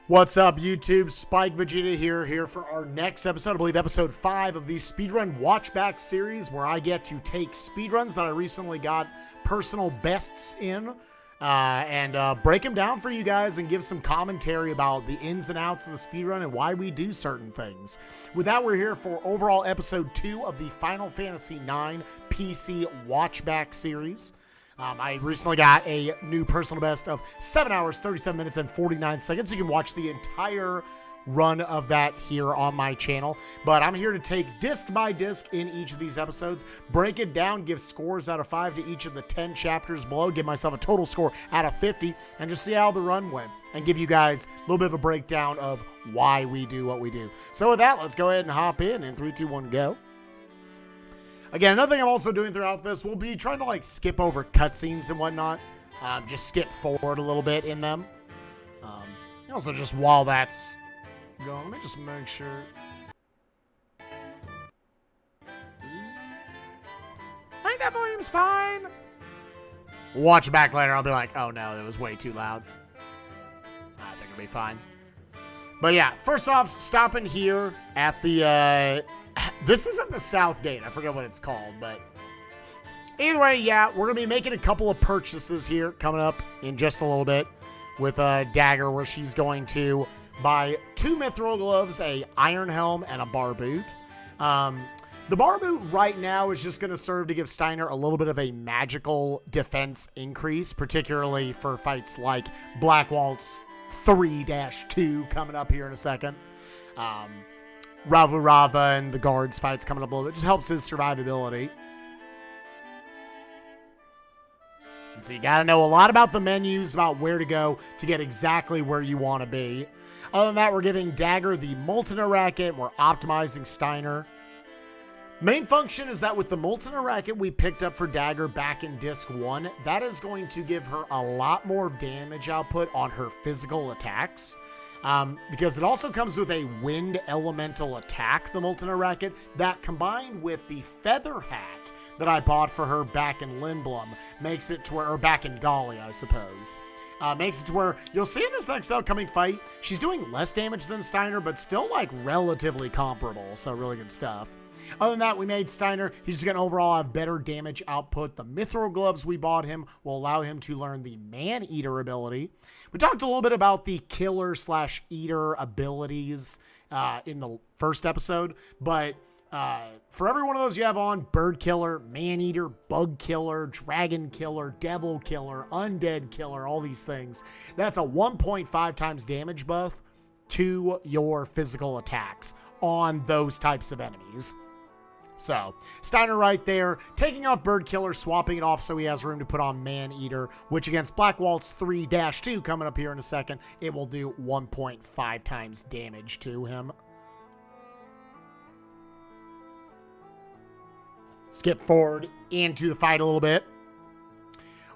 What's up, YouTube? Spikevegeta here for our next episode, I believe episode 5 of the Speedrun Watchback series, where I get to take speedruns that I recently got personal bests in and break them down for you guys and give some commentary about the ins and outs of the speedrun and why we do certain things. With that, we're here for overall episode 2 of the Final Fantasy IX PC Watchback series. I recently got a new personal best of 7 hours, 37 minutes, and 49 seconds. You can watch the entire run of that here on my channel. But I'm here to take disc by disc in each of these episodes, break it down, give scores out of 5 to each of the 10 chapters below, give myself a total score out of 50, and just see how the run went, and give you guys a little bit of a breakdown of why we do what we do. So with that, let's go ahead and hop in 3, 2, 1, go. Again, another thing I'm also doing throughout this will be trying to skip over cutscenes and whatnot. Just skip forward a little bit in them. Also, just while that's going, let me just make sure. I think that volume's fine. Watch it back later. I'll be like, oh no, that was way too loud. I think it'll be fine. But yeah, first off, stopping here at the... this isn't the South Gate. I forget what it's called, but either way, yeah, we're going to be making a couple of purchases here coming up in just a little bit with Dagger, where she's going to buy 2 mithril gloves, a iron helm, and a bar boot. The bar boot right now is just going to serve to give Steiner a little bit of a magical defense increase, particularly for fights like Black Waltz 3-2 coming up here in a second. Ralvu Rava and the guards fights coming up a little bit. Just helps his survivability. So you got to know a lot about the menus, about where to go to get exactly where you want to be. Other than that, we're giving Dagger the Molten Racket. We're optimizing Steiner. Main function is that with the Molten Racket we picked up for Dagger back in Disc 1, that is going to give her a lot more damage output on her physical attacks. Because it also comes with a wind elemental attack, the Molten Racket, that combined with the feather hat that I bought for her back in Lindblum makes it to where, or back in Dolly, I suppose, makes it to where you'll see in this next upcoming fight, she's doing less damage than Steiner, but still relatively comparable. So really good stuff. Other than that, we made Steiner. He's just going to overall have better damage output. The mithril gloves we bought him will allow him to learn the man-eater ability. We talked a little bit about the killer/eater abilities in the first episode, but for every one of those you have on, bird killer, man-eater, bug killer, dragon killer, devil killer, undead killer, all these things, that's a 1.5 times damage buff to your physical attacks on those types of enemies. So, Steiner right there, taking off Bird Killer, swapping it off so he has room to put on Man-Eater, which against Black Waltz 3-2 coming up here in a second, it will do 1.5 times damage to him. Skip forward into the fight a little bit.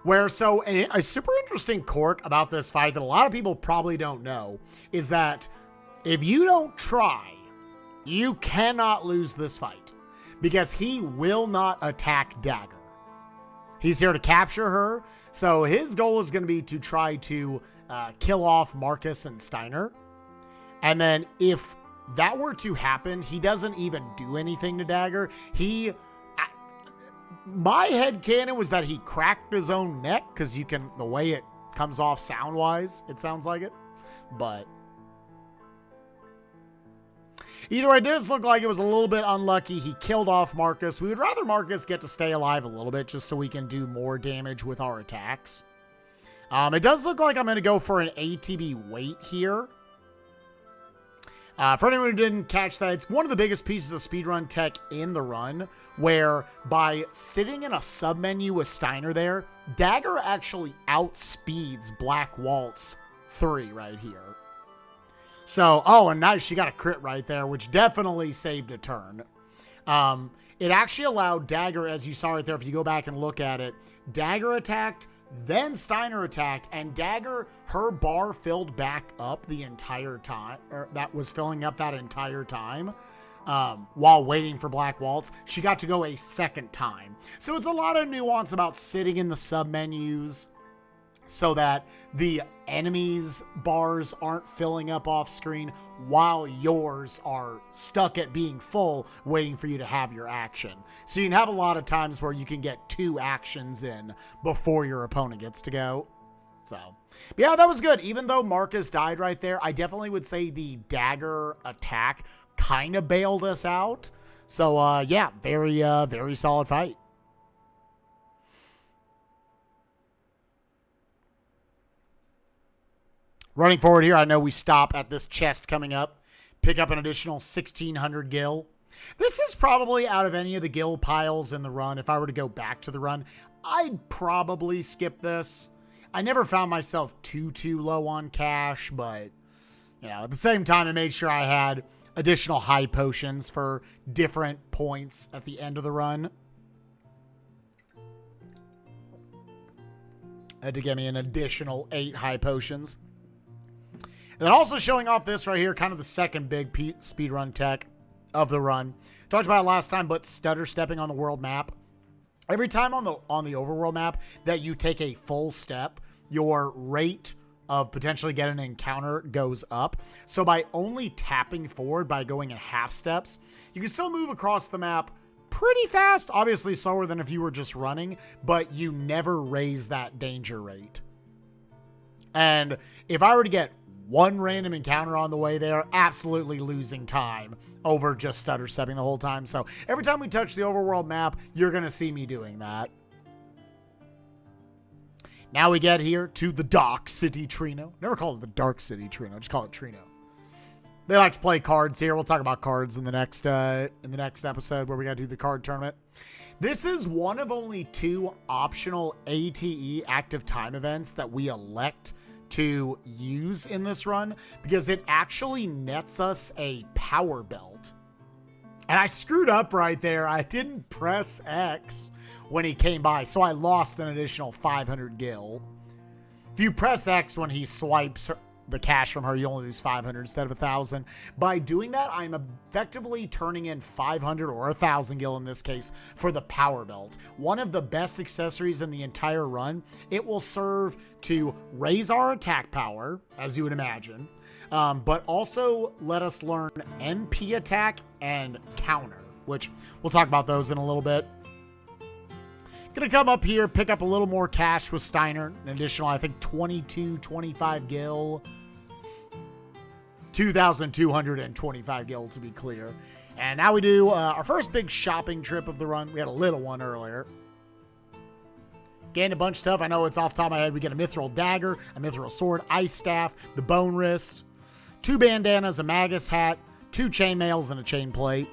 A super interesting quirk about this fight that a lot of people probably don't know is that if you don't try, you cannot lose this fight. Because he will not attack Dagger. He's here to capture her. So his goal is going to be to try to kill off Marcus and Steiner. And then if that were to happen, he doesn't even do anything to Dagger. My headcanon was that he cracked his own neck, because you can, the way it comes off sound-wise, it sounds like it. But either way, it does look like it was a little bit unlucky. He killed off Marcus. We would rather Marcus get to stay alive a little bit just so we can do more damage with our attacks. It does look like I'm going to go for an ATB wait here. For anyone who didn't catch that, it's one of the biggest pieces of speedrun tech in the run, where by sitting in a submenu with Steiner there, Dagger actually outspeeds Black Waltz 3 right here. So, oh, and nice, she got a crit right there, which definitely saved a turn. It actually allowed Dagger, as you saw right there, if you go back and look at it, Dagger attacked, then Steiner attacked, and Dagger, her bar filled back up the entire time, or that was filling up that entire time, while waiting for Black Waltz. She got to go a second time. So it's a lot of nuance about sitting in the sub-menus, so that the enemies' bars aren't filling up off screen while yours are stuck at being full, waiting for you to have your action. So you can have a lot of times where you can get 2 actions in before your opponent gets to go. So, yeah, that was good. Even though Marcus died right there, I definitely would say the dagger attack kind of bailed us out. So, yeah, very solid fight. Running forward here, I know we stop at this chest coming up, pick up an additional 1,600 gil. This is probably, out of any of the gil piles in the run, if I were to go back to the run, I'd probably skip this. I never found myself too low on cash, but, you know, at the same time, I made sure I had additional high potions for different points at the end of the run. Had to get me an additional 8 high potions. And then also showing off this right here, kind of the second big speedrun tech of the run. Talked about it last time, but stutter stepping on the world map. Every time on the overworld map that you take a full step, your rate of potentially getting an encounter goes up. So by only tapping forward, by going in half steps, you can still move across the map pretty fast. Obviously slower than if you were just running, but you never raise that danger rate. And if I were to get one random encounter on the way there, absolutely losing time over just stutter stepping the whole time. So every time we touch the overworld map, you're going to see me doing that. Now we get here to the Dark City Treno. Never call it the Dark City Treno, just call it Treno. They like to play cards here. We'll talk about cards in the next episode where we got to do the card tournament. This is one of only 2 optional ATE active time events that we elect to use in this run, because it actually nets us a power belt. And I screwed up right there. I didn't press X when he came by, so I lost an additional 500 gil. If you press X when he swipes the cash from her, you only lose 500 instead of 1,000. By doing that, I'm effectively turning in 500 or 1,000 gil in this case for the power belt. One of the best accessories in the entire run. It will serve to raise our attack power, as you would imagine, but also let us learn MP attack and counter, which we'll talk about those in a little bit. Gonna come up here, pick up a little more cash with Steiner, an additional, I think, 25 gil. 2,225 gil to be clear. And now we do our first big shopping trip of the run. We had a little one earlier. Gained a bunch of stuff. I know it's off the top of my head. We get a mithril dagger, a mithril sword, ice staff, the bone wrist, 2 bandanas, a magus hat, 2 chainmails, and a chain plate.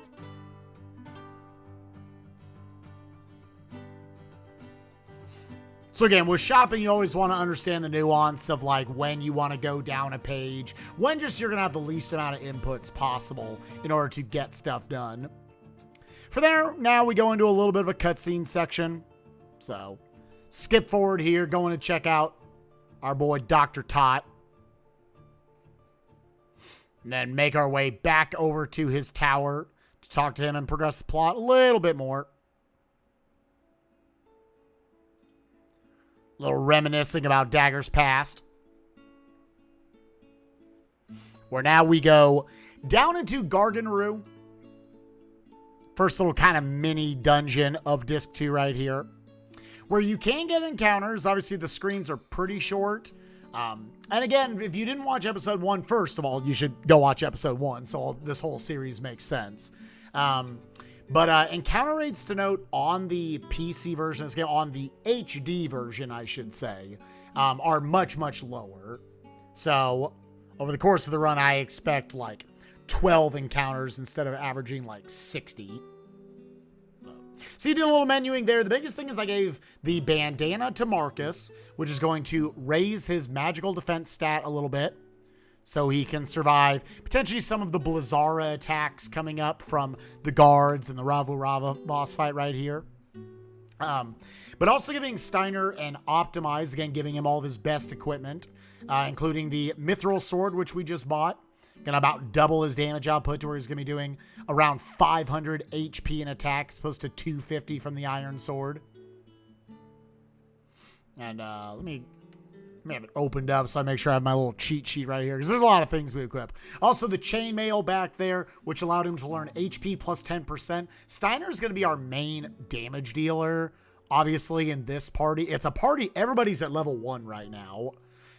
So again, with shopping, you always want to understand the nuance of like when you want to go down a page, when just you're going to have the least amount of inputs possible in order to get stuff done. For there, now we go into a little bit of a cutscene section. So skip forward here, going to check out our boy Dr. Tot. And then make our way back over to his tower to talk to him and progress the plot a little bit more. A little reminiscing about Dagger's past. Where now we go down into Garganru. First little kind of mini dungeon of Disc 2 right here. Where you can get encounters. Obviously, the screens are pretty short. And again, if you didn't watch episode 1, first of all, you should go watch episode 1. So this whole series makes sense. But encounter rates to note on the PC version of this game, on the HD version, I should say, are much, much lower. So over the course of the run, I expect like 12 encounters instead of averaging like 60. So you did a little menuing there. The biggest thing is I gave the bandana to Marcus, which is going to raise his magical defense stat a little bit, so he can survive potentially some of the Blizzara attacks coming up from the guards and the Ravu Rava boss fight right here. But also giving Steiner an optimize, again, giving him all of his best equipment, including the mithril sword, which we just bought. Gonna about double his damage output to where he's gonna be doing around 500 HP in attack, as opposed to 250 from the iron sword. And let me I have it opened up, so I make sure I have my little cheat sheet right here, because there's a lot of things we equip. Also, the chainmail back there, which allowed him to learn HP plus 10%. Steiner is going to be our main damage dealer, obviously, in this party. It's a party, everybody's at level 1 right now.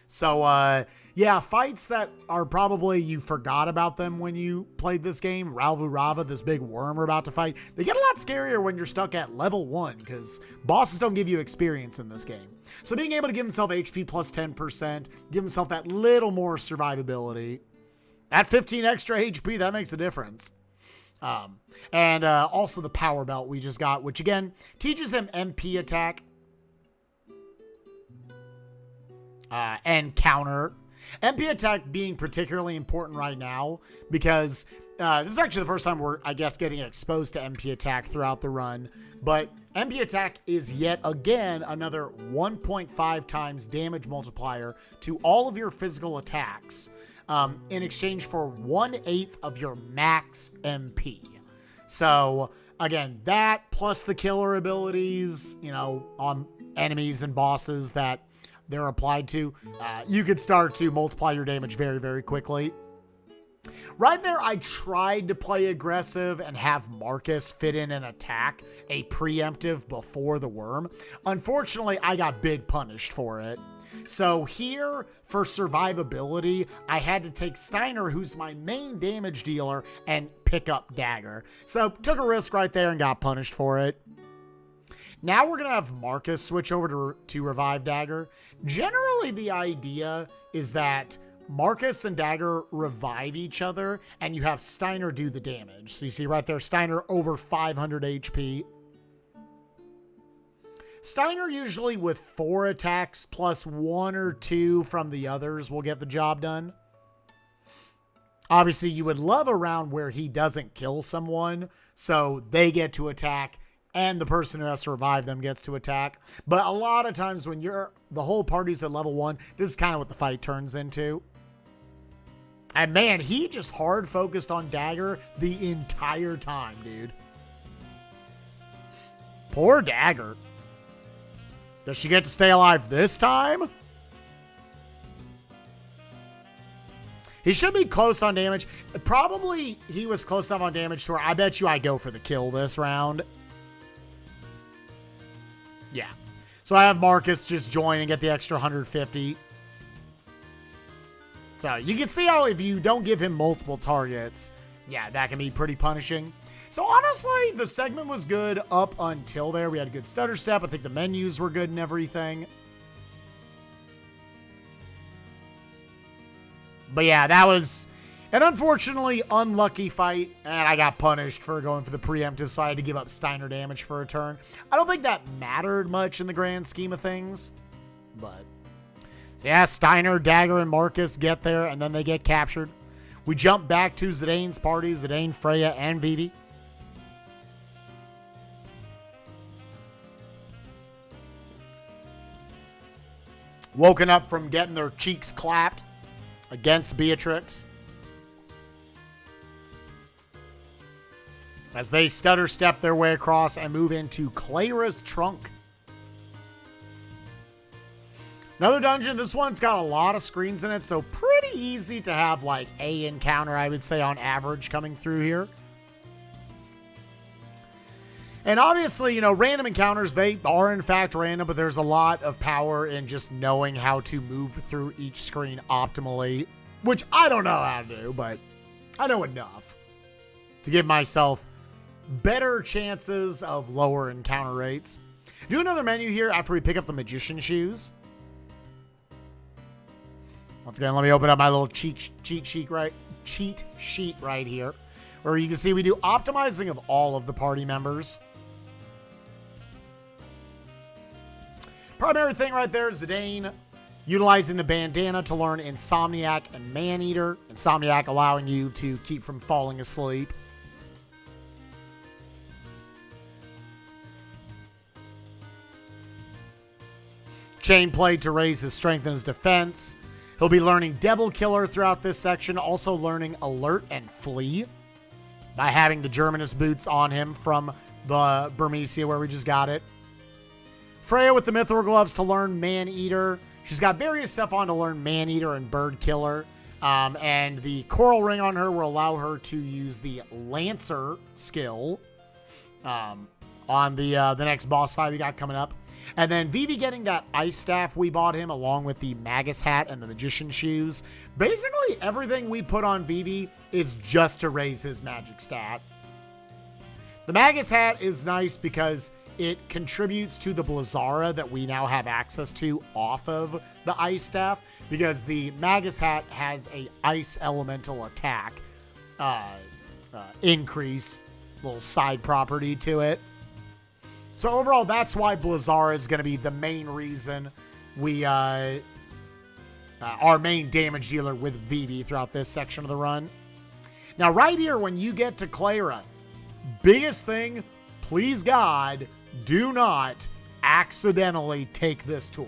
So, yeah, fights that are probably, you forgot about them when you played this game. Ralvu Rava, this big worm we're about to fight. They get a lot scarier when you're stuck at level 1, because bosses don't give you experience in this game. So being able to give himself HP plus 10%, give himself that little more survivability. At 15 extra HP, that makes a difference. And also the power belt we just got, which again, teaches him MP attack. And counter. MP attack being particularly important right now because this is actually the first time we're, I guess, getting exposed to MP attack throughout the run. But MP attack is yet again another 1.5 times damage multiplier to all of your physical attacks in exchange for 1/8 of your max MP. So again, that plus the killer abilities, you know, on enemies and bosses that they're applied to, you could start to multiply your damage very, very quickly. Right there, I tried to play aggressive and have Marcus fit in an attack, a preemptive before the worm. Unfortunately, I got big punished for it. So here, for survivability, I had to take Steiner, who's my main damage dealer, and pick up Dagger. So took a risk right there and got punished for it. Now we're going to have Marcus switch over to revive Dagger. Generally, the idea is that Marcus and Dagger revive each other, and you have Steiner do the damage. So you see right there, Steiner over 500 HP. Steiner usually with 4 attacks plus 1 or 2 from the others will get the job done. Obviously, you would love a round where he doesn't kill someone, so they get to attack, and the person who has to revive them gets to attack. But a lot of times when the whole party's at level 1, this is kind of what the fight turns into. And man, he just hard focused on Dagger the entire time, dude. Poor Dagger. Does she get to stay alive this time? He should be close on damage. Probably he was close enough on damage to where I bet you I go for the kill this round. Yeah. So I have Marcus just join and get the extra 150. So you can see how if you don't give him multiple targets, yeah, that can be pretty punishing. So honestly, the segment was good up until there. We had a good stutter step. I think the menus were good and everything. But yeah, that was an unfortunately unlucky fight, and I got punished for going for the preemptive, so I had to give up Steiner damage for a turn. I don't think that mattered much in the grand scheme of things, but... So yeah, Steiner, Dagger, and Marcus get there, and then they get captured. We jump back to Zidane's party, Zidane, Freya, and Vivi. Woken up from getting their cheeks clapped against Beatrix. As they stutter step their way across and move into Cleyra's trunk. Another dungeon. This one's got a lot of screens in it, so pretty easy to have like a encounter, I would say, on average coming through here. And obviously, you know, random encounters, they are in fact random, but there's a lot of power in just knowing how to move through each screen optimally, which I don't know how to do, but I know enough to give myself better chances of lower encounter rates. Do another menu here after we pick up the magician shoes. Once again, let me open up my little cheat sheet right here, where you can see we do optimizing of all of the party members. Primary thing right there is Zidane utilizing the bandana to learn Insomniac and Maneater. Insomniac allowing you to keep from falling asleep. Chain plate to raise his strength and his defense. He'll be learning Devil Killer throughout this section, also learning Alert and Flee by having the Germanus boots on him from the Burmecia where we just got it. Freya with the Mithril gloves to learn Maneater. She's got various stuff on to learn Man-Eater and Bird Killer. And the Coral Ring on her will allow her to use the Lancer skill on the next boss fight we got coming up. And then Vivi getting that Ice Staff we bought him along with the Magus Hat and the Magician Shoes. Basically, everything we put on Vivi is just to raise his magic stat. The Magus Hat is nice because it contributes to the Blizzara that we now have access to off of the Ice Staff, because the Magus Hat has a Ice Elemental attack increase, little side property to it. So overall, that's why Blizzara is going to be the main reason we our main damage dealer with Vivi throughout this section of the run. Now, right here, when you get to Cleyra, biggest thing, please God, do not accidentally take this tour.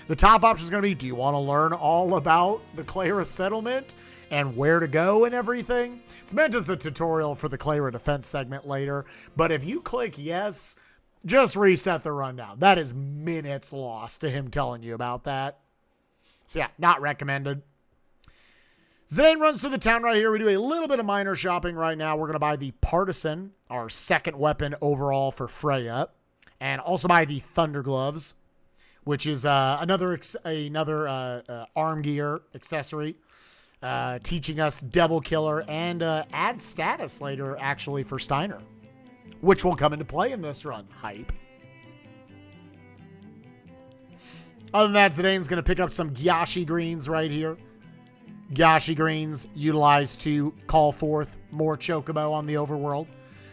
The top option is going to be, do you want to learn all about the Cleyra settlement and where to go and everything? It's meant as a tutorial for the Cleyra defense segment later, but if you click yes, just reset the rundown. That is minutes lost to him telling you about that. So yeah, not recommended. Zidane runs through the town right here. We do a little bit of minor shopping right now. We're going to buy the Partisan, our second weapon overall for Freya, and also buy the Thunder Gloves, which is another arm gear accessory, teaching us Devil Killer and add status later actually for Steiner, which will come into play in this run. Hype. Other than that, Zidane's going to pick up some Gyashi Greens right here. Gyashi Greens utilized to call forth more Chocobo on the overworld,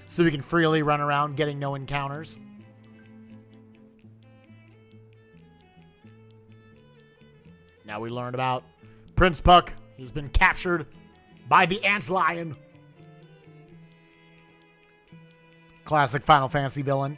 so we can freely run around getting no encounters. Now we learned about Prince Puck. He's been captured by the Antlion. Classic Final Fantasy villain.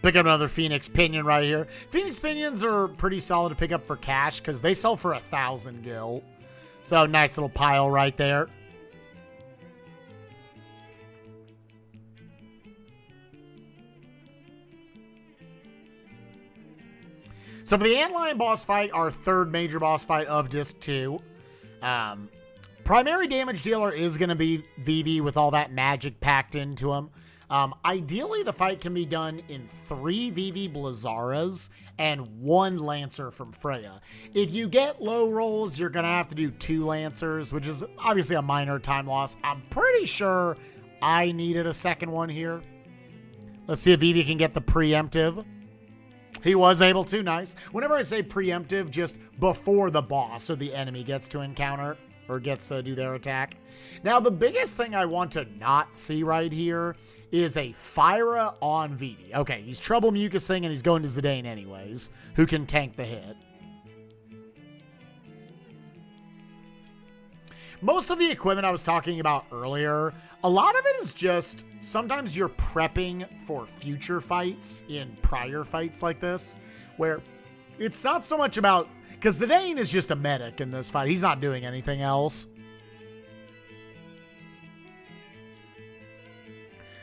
Pick up another Phoenix Pinion right here. Phoenix Pinions are pretty solid to pick up for cash because they sell for 1,000 gil. So nice little pile right there. So for the Antlion boss fight, our third major boss fight of Disc 2, primary damage dealer is going to be Vivi with all that magic packed into him. Ideally, the fight can be done in 3 Vivi Blizzaras and 1 Lancer from Freya. If you get low rolls, you're going to have to do 2 Lancers, which is obviously a minor time loss. I'm pretty sure I needed a second one here. Let's see if Vivi can get the preemptive. He was able to. Nice. Whenever I say preemptive, just before the boss or the enemy gets to encounter or gets to do their attack. Now, the biggest thing I want to not see right here is a Fyra on Vivi. Okay, he's trouble mucusing and he's going to Zidane anyways, who can tank the hit. Most of the equipment I was talking about earlier, a lot of it is just sometimes you're prepping for future fights in prior fights like this, where it's not so much about, because Zidane is just a medic in this fight. He's not doing anything else.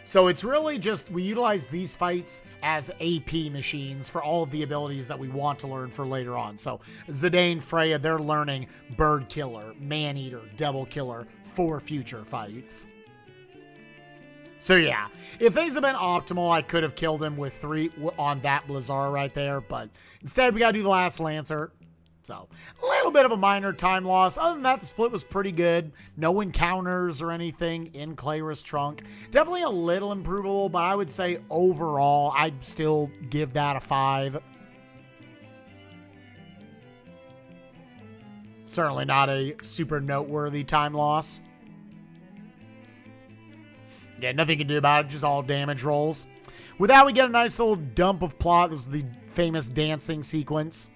So it's really just, we utilize these fights as AP machines for all of the abilities that we want to learn for later on. So Zidane, Freya, they're learning Bird Killer, Man-Eater, Devil Killer for future fights. So yeah, if things have been optimal, I could have killed him with 3 on that Blizzara right there, but instead we got to do the last Lancer. So a little bit of a minor time loss. Other than that, the split was pretty good. No encounters or anything in Cleyra's trunk. Definitely a little improvable, but I would say overall, I'd still give that a 5. Certainly not a super noteworthy time loss. Yeah, nothing you can do about it, just all damage rolls. With that, we get a nice little dump of plot. This is the famous dancing sequence.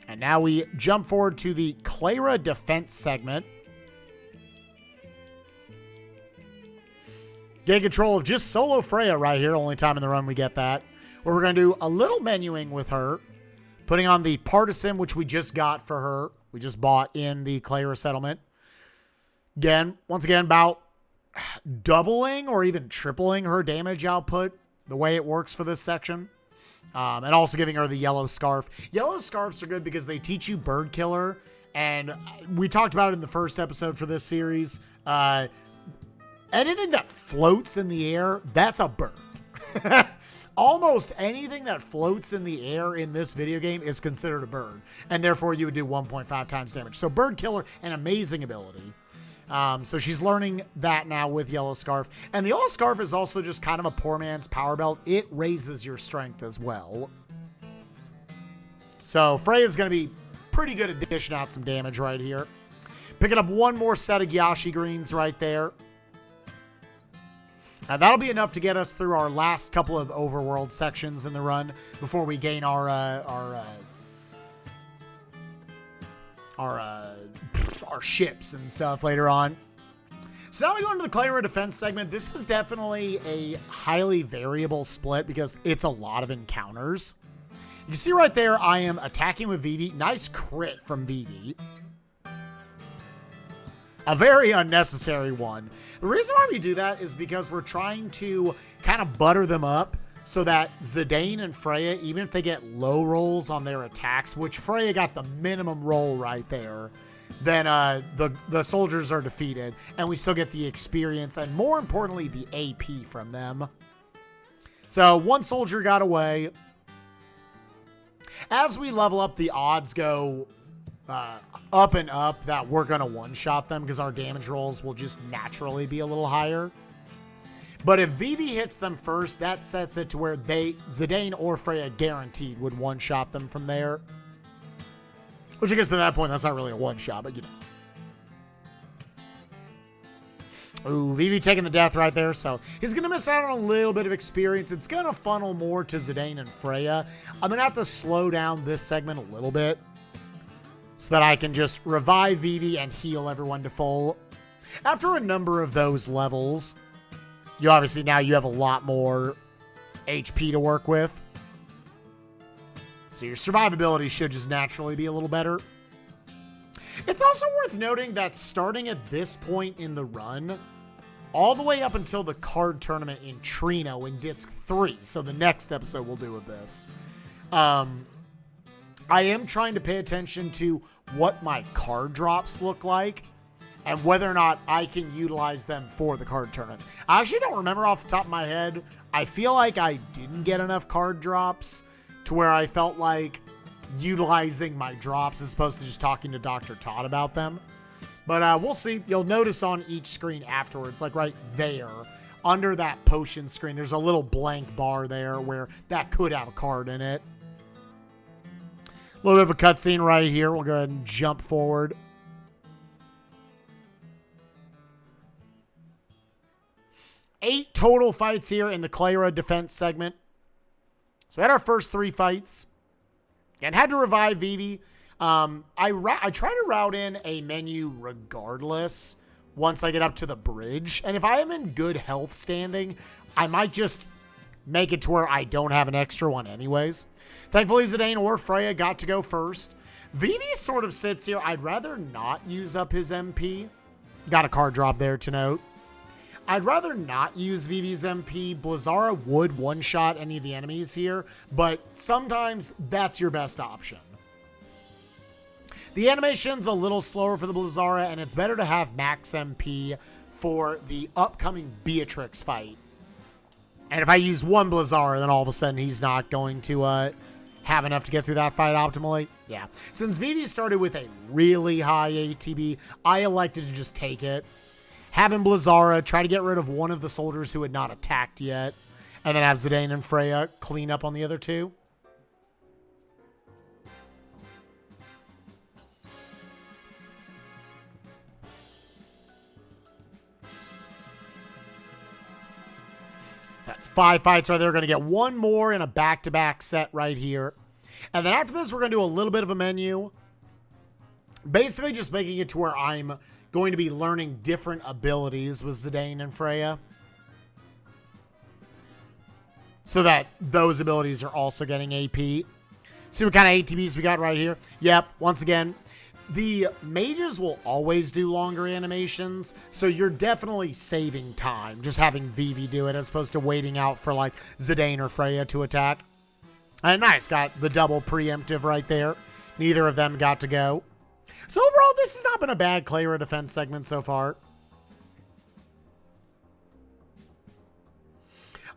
And now we jump forward to the Cleyra defense segment. Get control of just solo Freya right here. Only time in the run we get that. Where we're going to do a little menuing with her. Putting on the Partisan, which we just got for her. we just bought in the Cleyra settlement. Again, once again, about doubling or even tripling her damage output, the way it works for this section. And also giving her the yellow scarf. Yellow scarves are good because they teach you bird killer. And we talked about it in the first episode for this series. Anything that floats in the air, that's a bird. Almost anything that floats in the air in this video game is considered a bird. And therefore you would do 1.5 times damage. So bird killer, an amazing ability. So she's learning that now with Yellow Scarf. And the Yellow Scarf is also just kind of a poor man's power belt. It raises your strength as well. So Freya's going to be pretty good at dishing out some damage right here. Picking up one more set of Gyashi greens right there. Now that'll be enough to get us through our last couple of overworld sections in the run before we gain our ships and stuff later on. So now we go into the Cleyra defense segment. This is definitely a highly variable split because it's a lot of encounters. You can see right there, I am attacking with Vivi. Nice crit from Vivi. A very unnecessary one. The reason why we do that is because we're trying to kind of butter them up so that Zidane and Freya, even if they get low rolls on their attacks, which Freya got the minimum roll right there, then the soldiers are defeated, and we still get the experience and, more importantly, the AP from them. So one soldier got away. As we level up, the odds go up and up that we're going to one-shot them because our damage rolls will just naturally be a little higher. But if Vivi hits them first, that sets it to where Zidane or Freya guaranteed would one-shot them from there. Which I guess at that point, that's not really a one-shot, but you know. Ooh, Vivi taking the death right there, so he's going to miss out on a little bit of experience. It's going to funnel more to Zidane and Freya. I'm going to have to slow down this segment a little bit so that I can just revive Vivi and heal everyone to full. After a number of those levels, you obviously now you have a lot more HP to work with. So your survivability should just naturally be a little better. It's also worth noting that starting at this point in the run, all the way up until the card tournament in Treno in Disc 3, so the next episode we'll do of this, I am trying to pay attention to what my card drops look like and whether or not I can utilize them for the card tournament. I actually don't remember off the top of my head. I feel like I didn't get enough card drops to where I felt like utilizing my drops as opposed to just talking to Dr. Todd about them. But we'll see. You'll notice on each screen afterwards, like right there, under that potion screen, there's a little blank bar there where that could have a card in it. A little bit of a cutscene right here. We'll go ahead and jump forward. Eight total fights here in the Cleyra defense segment. So we had our first 3 fights and had to revive Vivi. I try to route in a menu regardless once I get up to the bridge. And if I am in good health standing, I might just make it to where I don't have an extra one anyways. Thankfully, Zidane or Freya got to go first. Vivi sort of sits here. I'd rather not use up his MP. Got a card drop there to note. I'd rather not use Vivi's MP. Blizzara would one-shot any of the enemies here, but sometimes that's your best option. The animation's a little slower for the Blizzara, and it's better to have max MP for the upcoming Beatrix fight. And if I use one Blizzara, then all of a sudden he's not going to have enough to get through that fight optimally. Yeah. Since Vivi started with a really high ATB, I elected to just take it. Having Blizzara try to get rid of one of the soldiers who had not attacked yet, and then have Zidane and Freya clean up on the other 2. So that's 5 fights right there. We're going to get one more in a back-to-back set right here. And then after this, we're going to do a little bit of a menu. Basically just making it to where I'm going to be learning different abilities with Zidane and Freya, so that those abilities are also getting AP. See what kind of ATBs we got right here? Yep, once again, The mages will always do longer animations, so you're definitely saving time just having Vivi do it as opposed to waiting out for like Zidane or Freya to attack. And nice, got the double preemptive right there. Neither of them got to go. So overall, this has not been a bad Cleyra defense segment so far.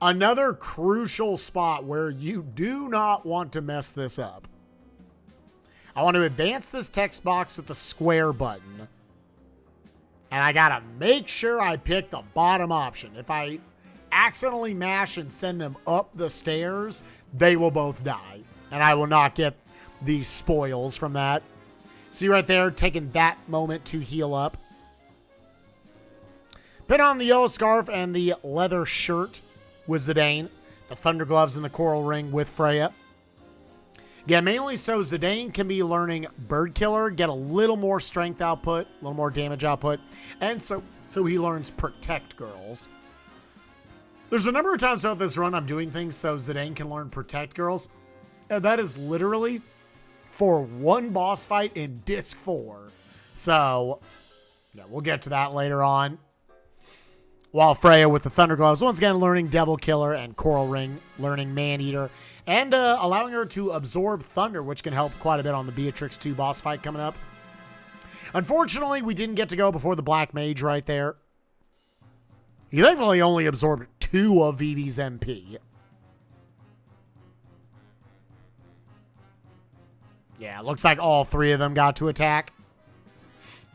Another crucial spot where you do not want to mess this up. I want to advance this text box with the square button. And I gotta make sure I pick the bottom option. If I accidentally mash and send them up the stairs, they will both die. And I will not get the spoils from that. See right there, taking that moment to heal up. Put on the yellow scarf and the leather shirt with Zidane. The thunder gloves and the coral ring with Freya. Yeah, mainly so Zidane can be learning Bird Killer, get a little more strength output, a little more damage output, and so he learns Protect Girls. There's a number of times throughout this run I'm doing things so Zidane can learn Protect Girls, and that is literally for one boss fight in Disc 4. So, yeah, we'll get to that later on. While Freya with the Thunder Gloves, once again learning Devil Killer and Coral Ring, learning Man-Eater, and allowing her to absorb Thunder, which can help quite a bit on the Beatrix 2 boss fight coming up. Unfortunately, we didn't get to go before the Black Mage right there. He thankfully only absorbed 2 of Vivi's MP. Yeah, looks like all 3 of them got to attack.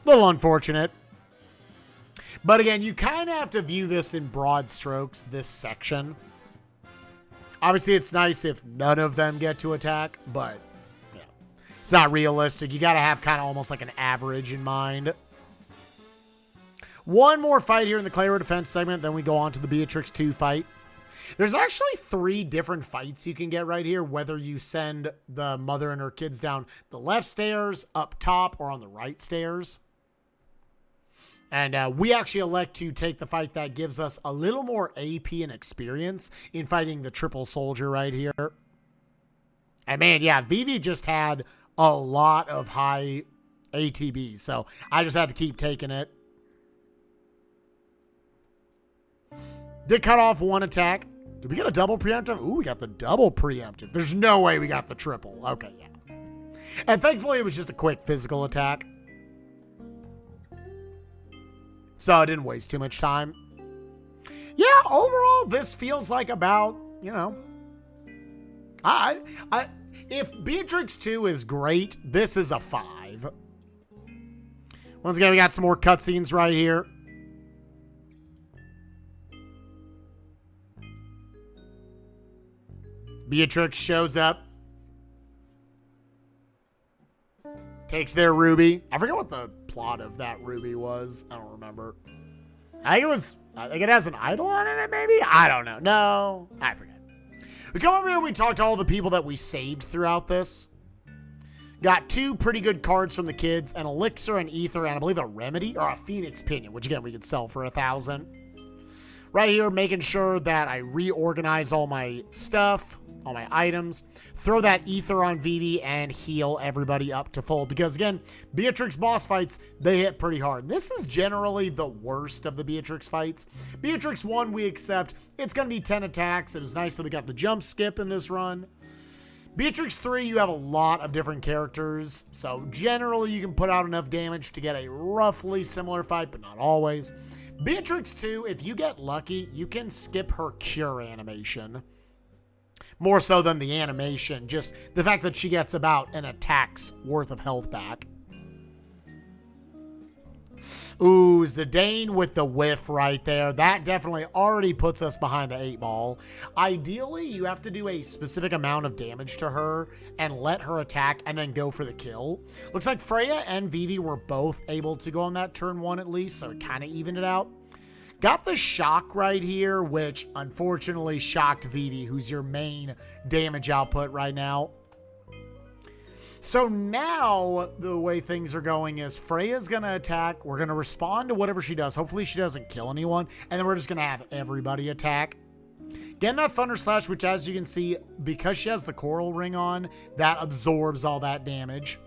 A little unfortunate. But again, you kind of have to view this in broad strokes, this section. Obviously, it's nice if none of them get to attack, but you know, it's not realistic. You got to have kind of almost like an average in mind. One more fight here in the Cleyra defense segment, then we go on to the Beatrix 2 fight. There's actually 3 different fights you can get right here, whether you send the mother and her kids down the left stairs, up top, or on the right stairs. And we actually elect to take the fight that gives us a little more AP and experience in fighting the triple soldier right here. And man, yeah, Vivi just had a lot of high ATB, so I just had to keep taking it. Did cut off 1 attack. Did we get a double preemptive? Ooh, we got the double preemptive. There's no way we got the triple. Okay, yeah. And thankfully, it was just a quick physical attack. So I didn't waste too much time. Yeah, overall, this feels like about, you know, if Beatrix 2 is great, this is a 5. Once again, we got some more cutscenes right here. Beatrix shows up. Takes their ruby. I forget what the plot of that ruby was. I don't remember. I think it has an idol on it, maybe? I don't know. No, I forget. We come over here and we talk to all the people that we saved throughout this. Got 2 pretty good cards from the kids, an elixir, an ether, and I believe a remedy, or a phoenix pinion, which again, we could sell for 1,000. Right here, making sure that I reorganize all my stuff, all my items, throw that ether on Vivi, and heal everybody up to full. Because again, Beatrix boss fights, they hit pretty hard. This is generally the worst of the Beatrix fights. Beatrix 1, we accept. It's going to be 10 attacks. It was nice that we got the jump skip in this run. Beatrix 3, you have a lot of different characters. So generally, you can put out enough damage to get a roughly similar fight, but not always. Beatrix 2, if you get lucky, you can skip her cure animation. More so than the animation, just the fact that she gets about an attack's worth of health back. Ooh, Zidane with the whiff right there. That definitely already puts us behind the 8 ball. Ideally, you have to do a specific amount of damage to her and let her attack and then go for the kill. Looks like Freya and Vivi were both able to go on that turn 1 at least, so it kind of evened it out. Got the shock right here, which unfortunately shocked Vivi, who's your main damage output right now. So now the way things are going is Freya's going to attack. We're going to respond to whatever she does. Hopefully she doesn't kill anyone. And then we're just going to have everybody attack. Getting that Thunder Slash, which as you can see, because she has the coral ring on, that absorbs all that damage.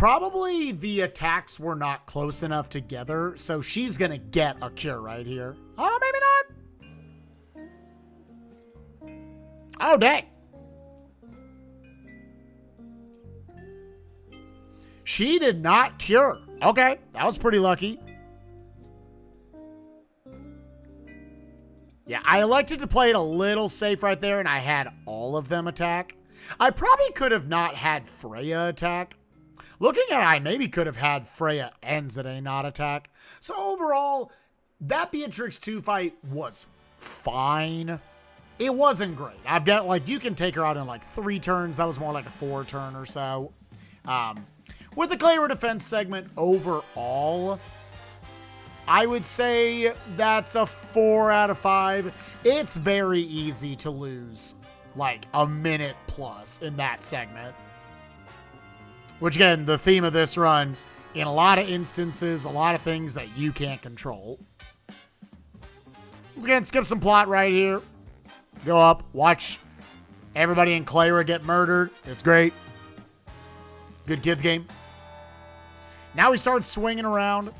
Probably the attacks were not close enough together, so she's going to get a cure right here. Oh, maybe not. Oh, dang. She did not cure. Okay, that was pretty lucky. Yeah, I elected to play it a little safe right there, and I had all of them attack. I probably could have not had Freya attack. Looking at it, I maybe could have had Freya and Zidane not attack. So overall, that Beatrix 2 fight was fine. It wasn't great. I've got, like, you can take her out in, like, 3 turns. That was more like a 4 turn or so. With the Cleyra defense segment overall, I would say that's a 4 out of 5. It's very easy to lose, like, a minute plus in that segment. Which, again, the theme of this run, in a lot of instances, a lot of things that you can't control. Once again, skip some plot right here. Go up, watch everybody in Cleyra get murdered. It's great. Good kids game. Now we start swinging around.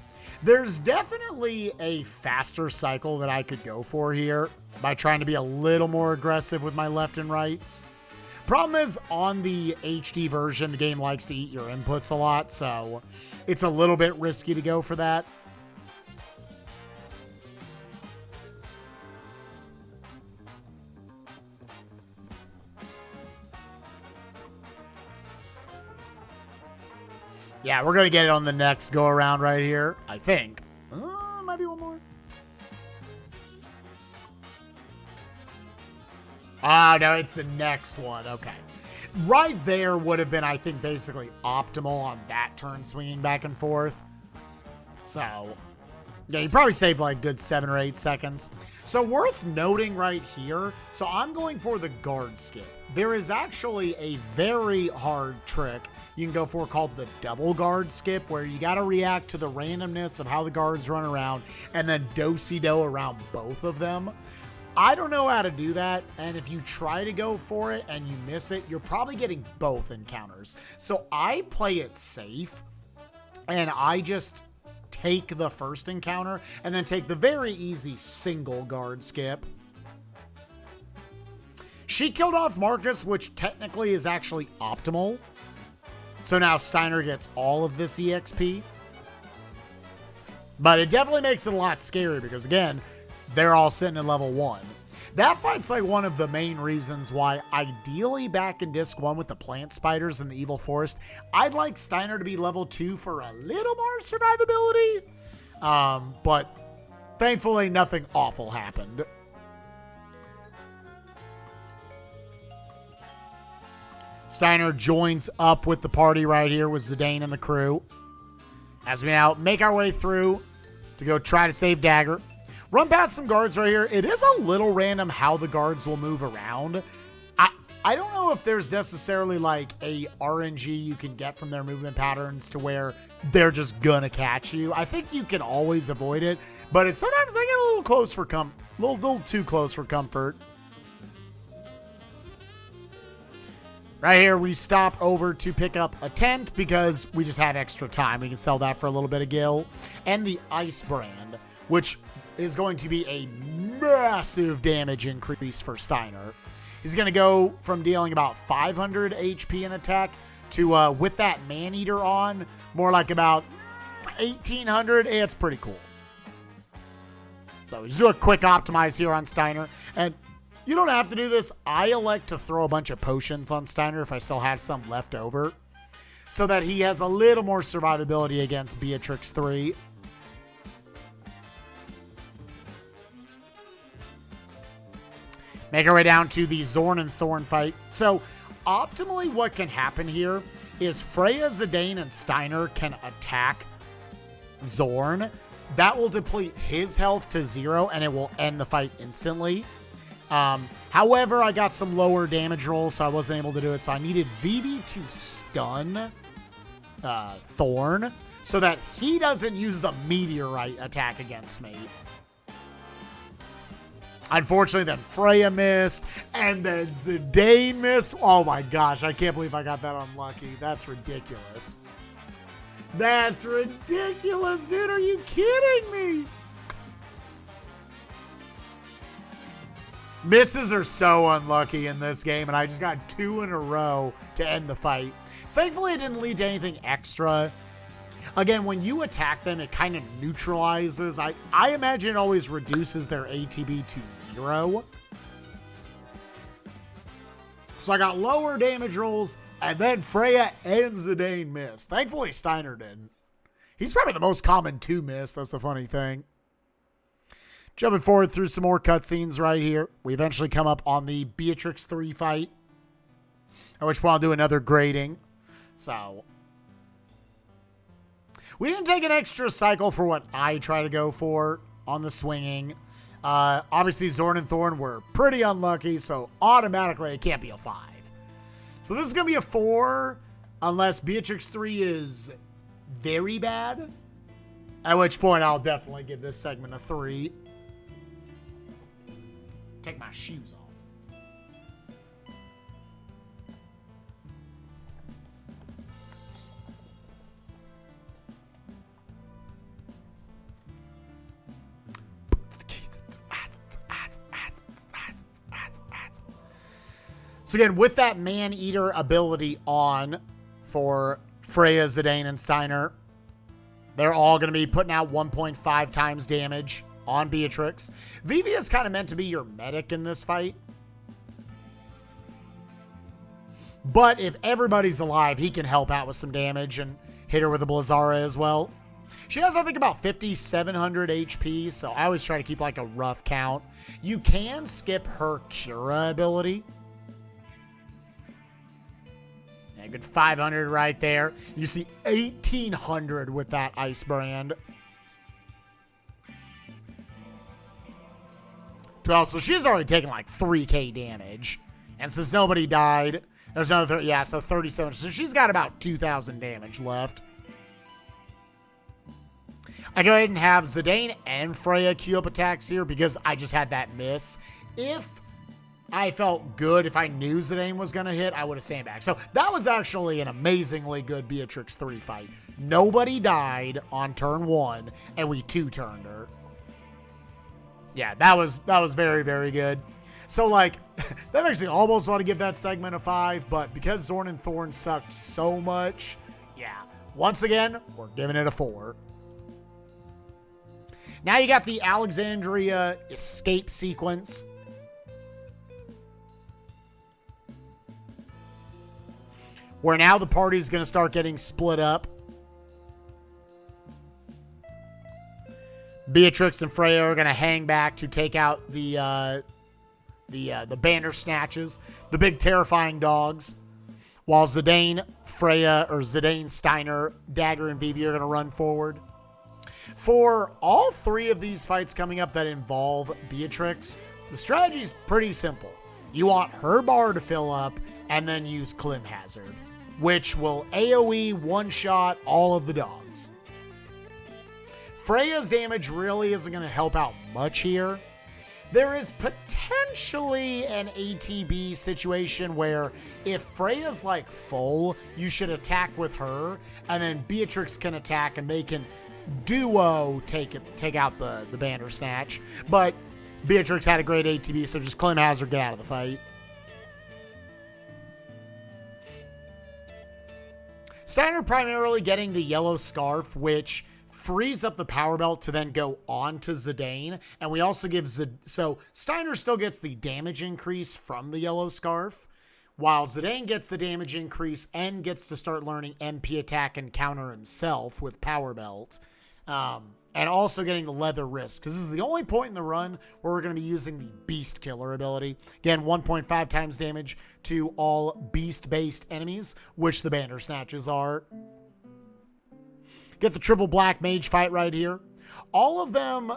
There's definitely a faster cycle that I could go for here by trying to be a little more aggressive with my left and rights. Problem is, on the HD version, the game likes to eat your inputs a lot, so it's a little bit risky to go for that. Yeah, we're going to get it on the next go around right here, I think. Might be one more. Ah, no, it's the next one. Okay. Right there would have been, I think, basically optimal on that turn swinging back and forth. So, yeah, you probably saved like good 7 or 8 seconds. So worth noting right here. So I'm going for the guard skip. There is actually a very hard trick you can go for called the double guard skip, where you got to react to the randomness of how the guards run around and then do-si-do around both of them. I don't know how to do that, and if you try to go for it and you miss it, you're probably getting both encounters. So I play it safe, and I just take the first encounter and then take the very easy single guard skip. She killed off Marcus, which technically is actually optimal. So now Steiner gets all of this EXP. But it definitely makes it a lot scarier because, again, they're all sitting at level 1. That fight's like one of the main reasons why, ideally back in Disc 1 with the plant spiders and the evil forest, I'd like Steiner to be level 2 for a little more survivability. But thankfully nothing awful happened. Steiner joins up with the party right here with Zidane and the crew. As we now make our way through to go try to save Dagger. Run past some guards right here. It is a little random how the guards will move around. I don't know if there's necessarily like a RNG you can get from their movement patterns to where they're just gonna catch you. I think you can always avoid it, but it's sometimes they get a little close for little too close for comfort. Right here, we stop over to pick up a tent because we just have extra time. We can sell that for a little bit of gil. And the Ice Brand, which is going to be a massive damage increase for Steiner. He's going to go from dealing about 500 HP in attack to, with that Man-Eater on, more like about 1,800. It's pretty cool. So just do a quick optimize here on Steiner. And you don't have to do this. I elect to throw a bunch of potions on Steiner if I still have some left over, so that he has a little more survivability against Beatrix 3. Make our way down to the Zorn and Thorn fight. So optimally what can happen here is Freya, Zidane, and Steiner can attack Zorn. That will deplete his health to 0 and it will end the fight instantly. However, I got some lower damage rolls, so I wasn't able to do it. So I needed Vivi to stun Thorn so that he doesn't use the meteorite attack against me. Unfortunately, then Freya missed, and then Zidane missed. Oh my gosh, I can't believe I got that unlucky. That's ridiculous. That's ridiculous, dude. Are you kidding me? Misses are so unlucky in this game, and I just got 2 in a row to end the fight. Thankfully, it didn't lead to anything extra. Again, when you attack them, it kind of neutralizes. I imagine it always reduces their ATB to 0. So I got lower damage rolls, and then Freya and Zidane missed. Thankfully, Steiner didn't. He's probably the most common to miss. That's the funny thing. Jumping forward through some more cutscenes right here. We eventually come up on the Beatrix 3 fight, at which point I'll do another grading. So, we didn't take an extra cycle for what I try to go for on the swinging. Obviously, Zorn and Thorn were pretty unlucky, so automatically it can't be a 5. So this is going to be a 4, unless Beatrix 3 is very bad, at which point I'll definitely give this segment a 3. Take my shoes off. So again, with that Man-Eater ability on for Freya, Zidane, and Steiner, they're all going to be putting out 1.5 times damage on Beatrix. Vivi is kind of meant to be your medic in this fight. But if everybody's alive, he can help out with some damage and hit her with a Blizzara as well. She has, I think, about 5,700 HP, so I always try to keep like a rough count. You can skip her Cura ability. Yeah, good 500 right there. You see 1,800 with that Ice Brand. Well, so she's already taken like 3k damage. And since nobody died, there's another, so 37. So she's got about 2,000 damage left. I go ahead and have Zidane and Freya queue up attacks here because I just had that miss. If I felt good, if I knew Zidane was going to hit, I would have sandbagged. So that was actually an amazingly good Beatrix 3 fight. Nobody died on turn 1, and we 2-turned her. Yeah, that was very, very good. So, like, that makes me almost want to give that segment a 5, but because Zorn and Thorn sucked so much, yeah, once again, we're giving it a 4. Now you got the Alexandria escape sequence. Where now the party's going to start getting split up. Beatrix and Freya are going to hang back to take out the banner snatches, the big terrifying dogs, while Zidane, Freya, or Zidane, Steiner, Dagger, and Vivi are going to run forward. For all 3 of these fights coming up that involve Beatrix, the strategy is pretty simple. You want her bar to fill up and then use Clim Hazard, which will AoE one-shot all of the dogs. Freya's damage really isn't going to help out much here. There is potentially an ATB situation where if Freya's like full, you should attack with her, and then Beatrix can attack and they can duo take out the banner snatch. But Beatrix had a great ATB, so just Clim Hazard, get out of the fight. Steiner primarily getting the yellow scarf, which frees up the power belt to then go on to Zidane. And we also give so Steiner still gets the damage increase from the yellow scarf, while Zidane gets the damage increase and gets to start learning MP attack and counter himself with power belt. And also getting the leather wrist, because this is the only point in the run where we're going to be using the Beast Killer ability. Again, 1.5 times damage to all beast-based enemies, which the banner snatches are. Get the triple black mage fight right here. All of them,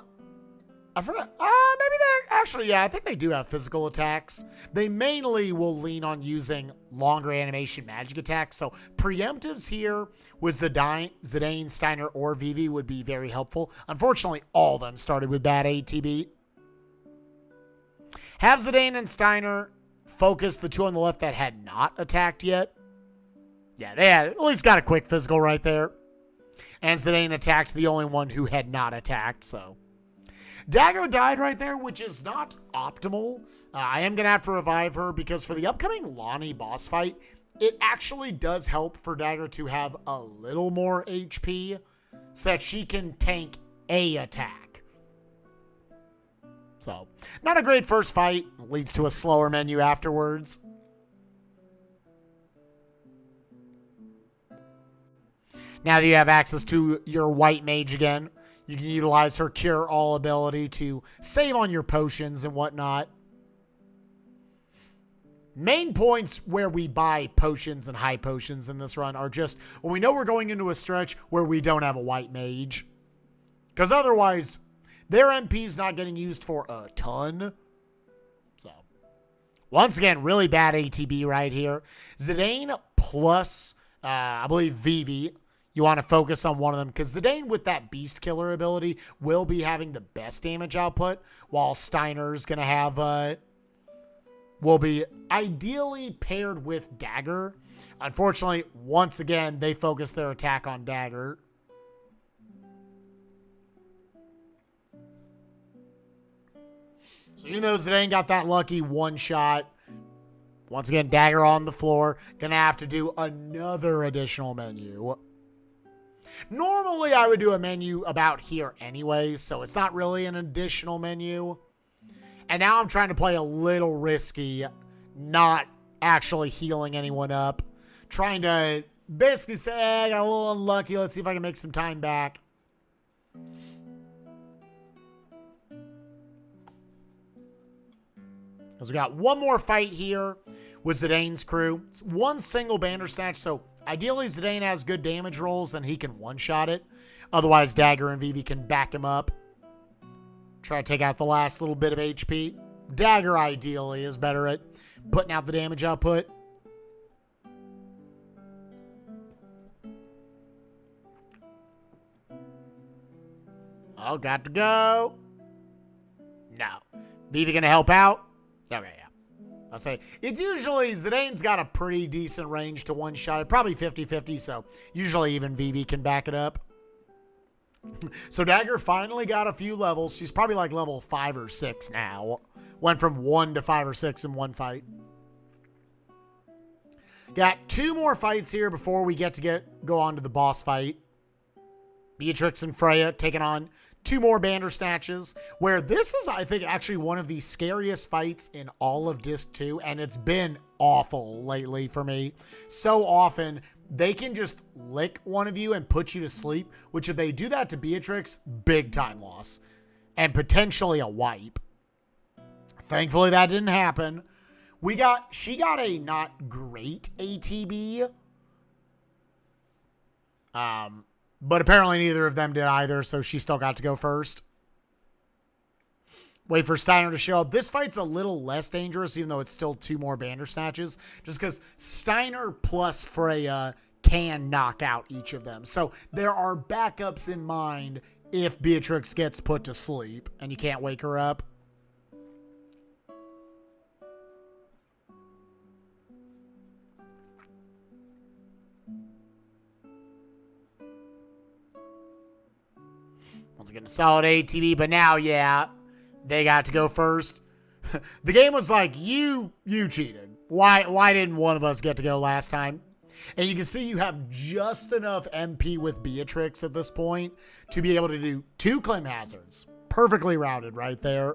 I forgot, maybe they're, actually, yeah, I think they do have physical attacks. They mainly will lean on using longer animation magic attacks, so preemptives here with Zidane, Steiner, or Vivi would be very helpful. Unfortunately, all of them started with bad ATB. Have Zidane and Steiner focus the 2 on the left that had not attacked yet. Yeah, they had at least got a quick physical right there. And Zidane attacked the only one who had not attacked, so. Dagger died right there, which is not optimal. I am going to have to revive her because for the upcoming Lani boss fight, it actually does help for Dagger to have a little more HP so that she can tank a attack. So, not a great first fight. Leads to a slower menu afterwards. Now that you have access to your white mage again, you can utilize her Cure All ability to save on your potions and whatnot. Main points where we buy potions and high potions in this run are just when we know we're going into a stretch where we don't have a white mage. Because otherwise, their MP's not getting used for a ton. So, once again, really bad ATB right here. Zidane plus, I believe, Vivi. You want to focus on one of them because Zidane with that Beast Killer ability will be having the best damage output, while Steiner's going to have, will be ideally paired with Dagger. Unfortunately, once again, they focus their attack on Dagger. So even though Zidane got that lucky one shot, once again, Dagger on the floor, going to have to do another additional menu. Normally, I would do a menu about here anyway, so it's not really an additional menu. And now I'm trying to play a little risky, not actually healing anyone up. Trying to basically say, hey, I got a little unlucky. Let's see if I can make some time back. Because we got one more fight here with Zidane's crew. It's one single Bandersnatch, so ideally, Zidane has good damage rolls and he can one-shot it. Otherwise, Dagger and Vivi can back him up. Try to take out the last little bit of HP. Dagger, ideally, is better at putting out the damage output. Oh, got to go. No. Vivi gonna help out? Okay, yeah. I'll say, it's usually, Zidane's got a pretty decent range to one-shot it. Probably 50-50, so usually even Vivi can back it up. So Dagger finally got a few levels. She's probably like level 5 or 6 now. Went from 1 to 5 or 6 in one fight. Got 2 more fights here before we go on to the boss fight. Beatrix and Freya taking on 2 more Bandersnatches, where this is, I think, actually one of the scariest fights in all of Disc 2, and it's been awful lately for me. So often, they can just lick one of you and put you to sleep, which if they do that to Beatrix, big time loss, and potentially a wipe. Thankfully, that didn't happen. She got a not great ATB. But apparently neither of them did either, so she still got to go first. Wait for Steiner to show up. This fight's a little less dangerous, even though it's still 2 more Bandersnatches, just because Steiner plus Freya can knock out each of them. So there are backups in mind if Beatrix gets put to sleep and you can't wake her up. Once again, a solid ATB, but now, yeah, they got to go first. The game was like, you cheated. Why didn't one of us get to go last time? And you can see you have just enough MP with Beatrix at this point to be able to do 2 claim hazards. Perfectly routed right there.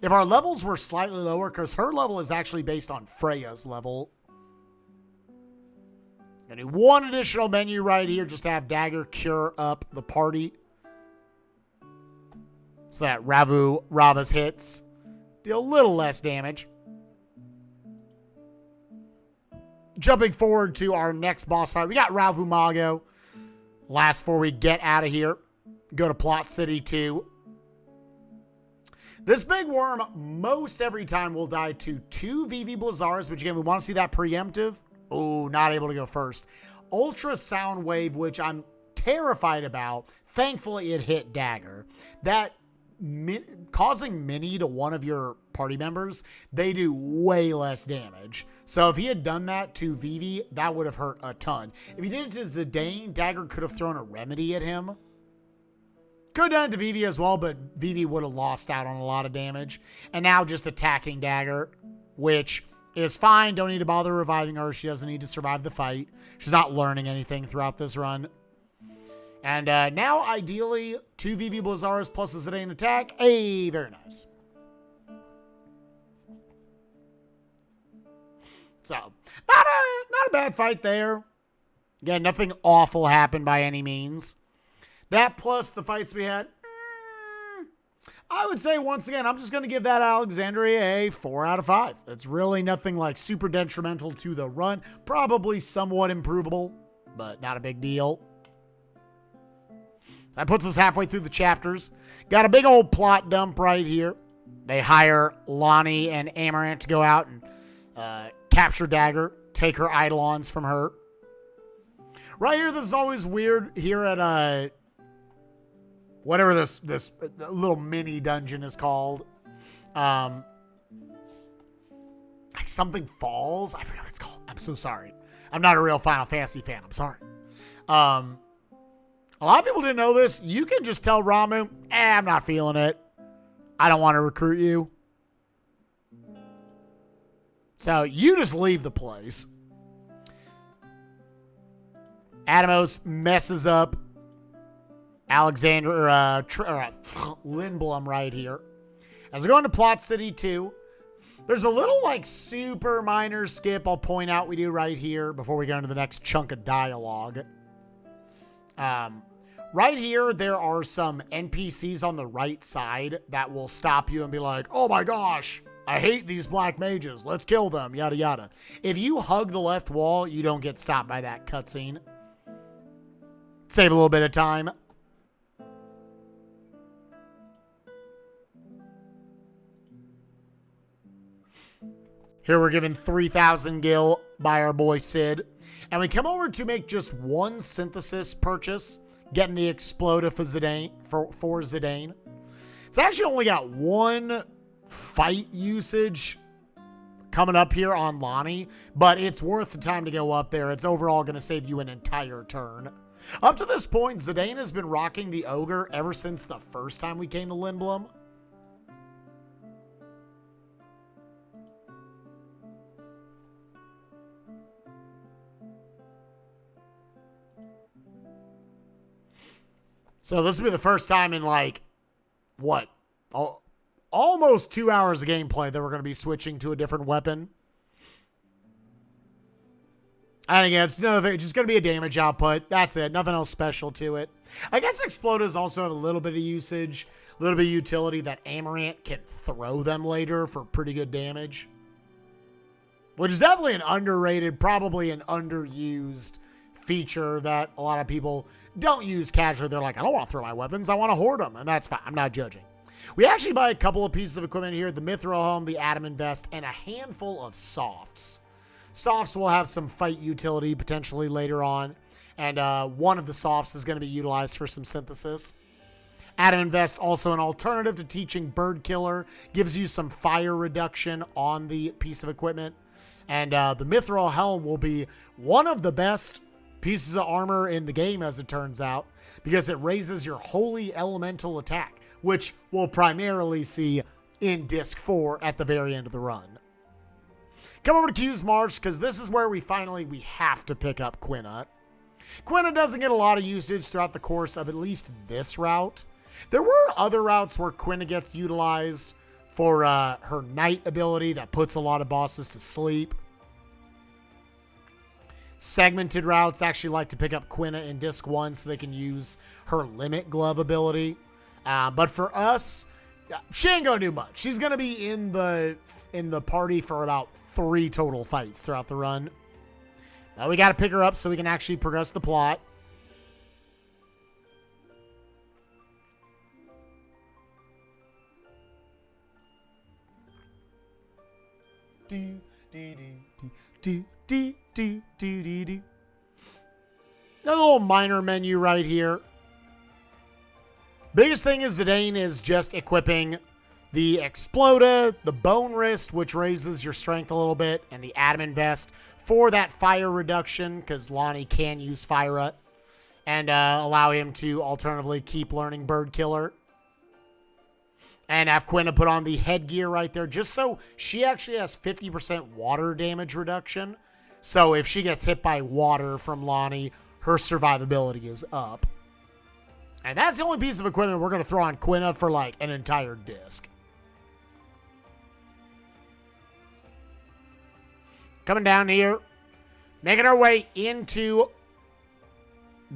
If our levels were slightly lower, because her level is actually based on Freya's level. Gonna do 1 additional menu right here just to have Dagger cure up the party. So that Ravu Rava's hits deal a little less damage. Jumping forward to our next boss fight, we got Ralvu Mago. Last before we get out of here. Go to Plot City 2. This big worm, most every time, will die to 2 VV Blizzards, which again, we want to see that preemptive. Oh, not able to go first. Ultra Sound Wave, which I'm terrified about. Thankfully, it hit Dagger. That causing mini to one of your party members, they do way less damage. So if he had done that to Vivi, that would have hurt a ton. If he did it to Zidane, Dagger could have thrown a remedy at him. Could have done it to Vivi as well, but Vivi would have lost out on a lot of damage. And now just attacking Dagger, which is fine. Don't need to bother reviving her. She doesn't need to survive the fight. She's not learning anything throughout this run. And now, ideally, 2 Vivi Blizzaras plus a Zidane attack. Hey, very nice. So, not a bad fight there. Again, nothing awful happened by any means. That plus the fights we had, I would say, once again, I'm just going to give that Alexandria a 4 out of 5. It's really nothing like super detrimental to the run. Probably somewhat improvable, but not a big deal. That puts us halfway through the chapters. Got a big old plot dump right here. They hire Lani and Amaranth to go out and capture Dagger, take her Eidolons from her. Right here, this is always weird here at whatever this little mini dungeon is called. Like something Falls. I forgot what it's called. I'm so sorry. I'm not a real Final Fantasy fan. I'm sorry. A lot of people didn't know this. You can just tell Ramu, I'm not feeling it. I don't want to recruit you. So you just leave the place. Atomos messes up Alexandria, Lindblum right here. As we go into Plot City 2, there's a little like super minor skip I'll point out we do right here before we go into the next chunk of dialogue. Right here, there are some NPCs on the right side that will stop you and be like, oh my gosh, I hate these black mages. Let's kill them, yada yada. If you hug the left wall, you don't get stopped by that cutscene. Save a little bit of time. Here we're given 3,000 gil by our boy Sid. And we come over to make just one synthesis purchase, getting the Exploda for Zidane. For Zidane. It's actually only got one fight usage coming up here on Lani, but it's worth the time to go up there. It's overall going to save you an entire turn. Up to this point, Zidane has been rocking the Ogre ever since the first time we came to Lindblum. So this will be the first time in like, what, almost 2 hours of gameplay that we're going to be switching to a different weapon. And again, it's another thing, just going to be a damage output. That's it. Nothing else special to it. I guess Explodas also have a little bit of usage, a little bit of utility that Amaranth can throw them later for pretty good damage. Which is definitely an underrated, probably an underused feature that a lot of people don't use casually. They're like, I don't want to throw my weapons. I want to hoard them. And that's fine. I'm not judging. We actually buy a couple of pieces of equipment here. The Mithril Helm, the Adamant Vest, and a handful of softs. Softs will have some fight utility potentially later on. And one of the softs is going to be utilized for some synthesis. Adamant Vest, also an alternative to teaching Bird Killer. Gives you some fire reduction on the piece of equipment. And the Mithril Helm will be one of the best pieces of armor in the game, as it turns out, because it raises your holy elemental attack, which we'll primarily see in Disc 4 at the very end of the run. Come over to Q's March, because this is where we have to pick up Quina. Quina doesn't get a lot of usage throughout the course of at least this route. There were other routes where Quina gets utilized for her Night ability that puts a lot of bosses to sleep. Segmented routes actually like to pick up Quina in Disc 1 so they can use her Limit Glove ability. But for us, she ain't gonna do much. She's gonna be in the party for about 3 total fights throughout the run. Now we gotta pick her up so we can actually progress the plot. Do, do, do, do, do, do, do, do, do. Another little minor menu right here. Biggest thing is Zidane is just equipping the Exploda, the Bone Wrist, which raises your strength a little bit, and the Adamant Vest for that fire reduction, because Lani can use Fire Up, and allow him to alternatively keep learning Bird Killer. And have Quina put on the headgear right there, just so she actually has 50% water damage reduction. So if she gets hit by water from Lani, her survivability is up. And that's the only piece of equipment we're going to throw on Quina for like an entire disc. Coming down here, making our way into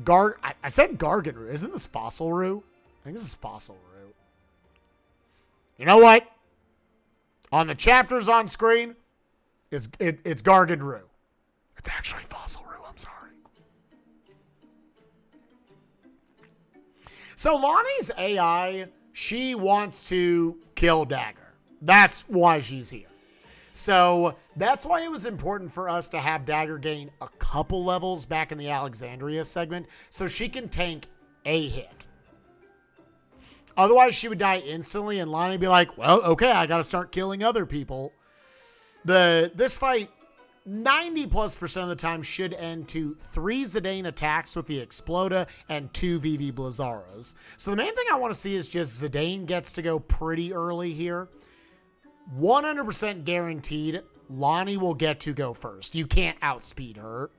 I said Gargan Roo. Isn't this Fossil Roo? I think this is Fossil Roo. You know what? On the chapters on screen, it's Gargan Roo. It's actually Fossil Roo. I'm sorry. So Lonnie's AI, she wants to kill Dagger. That's why she's here. So that's why it was important for us to have Dagger gain a couple levels back in the Alexandria segment so she can tank a hit. Otherwise, she would die instantly and Lani would be like, well, okay, I got to start killing other people. This fight, 90+% of the time should end to 3 Zidane attacks with the Exploda and 2 VV Blizzaras. So the main thing I want to see is just Zidane gets to go pretty early here. 100% guaranteed, Lani will get to go first. You can't outspeed her.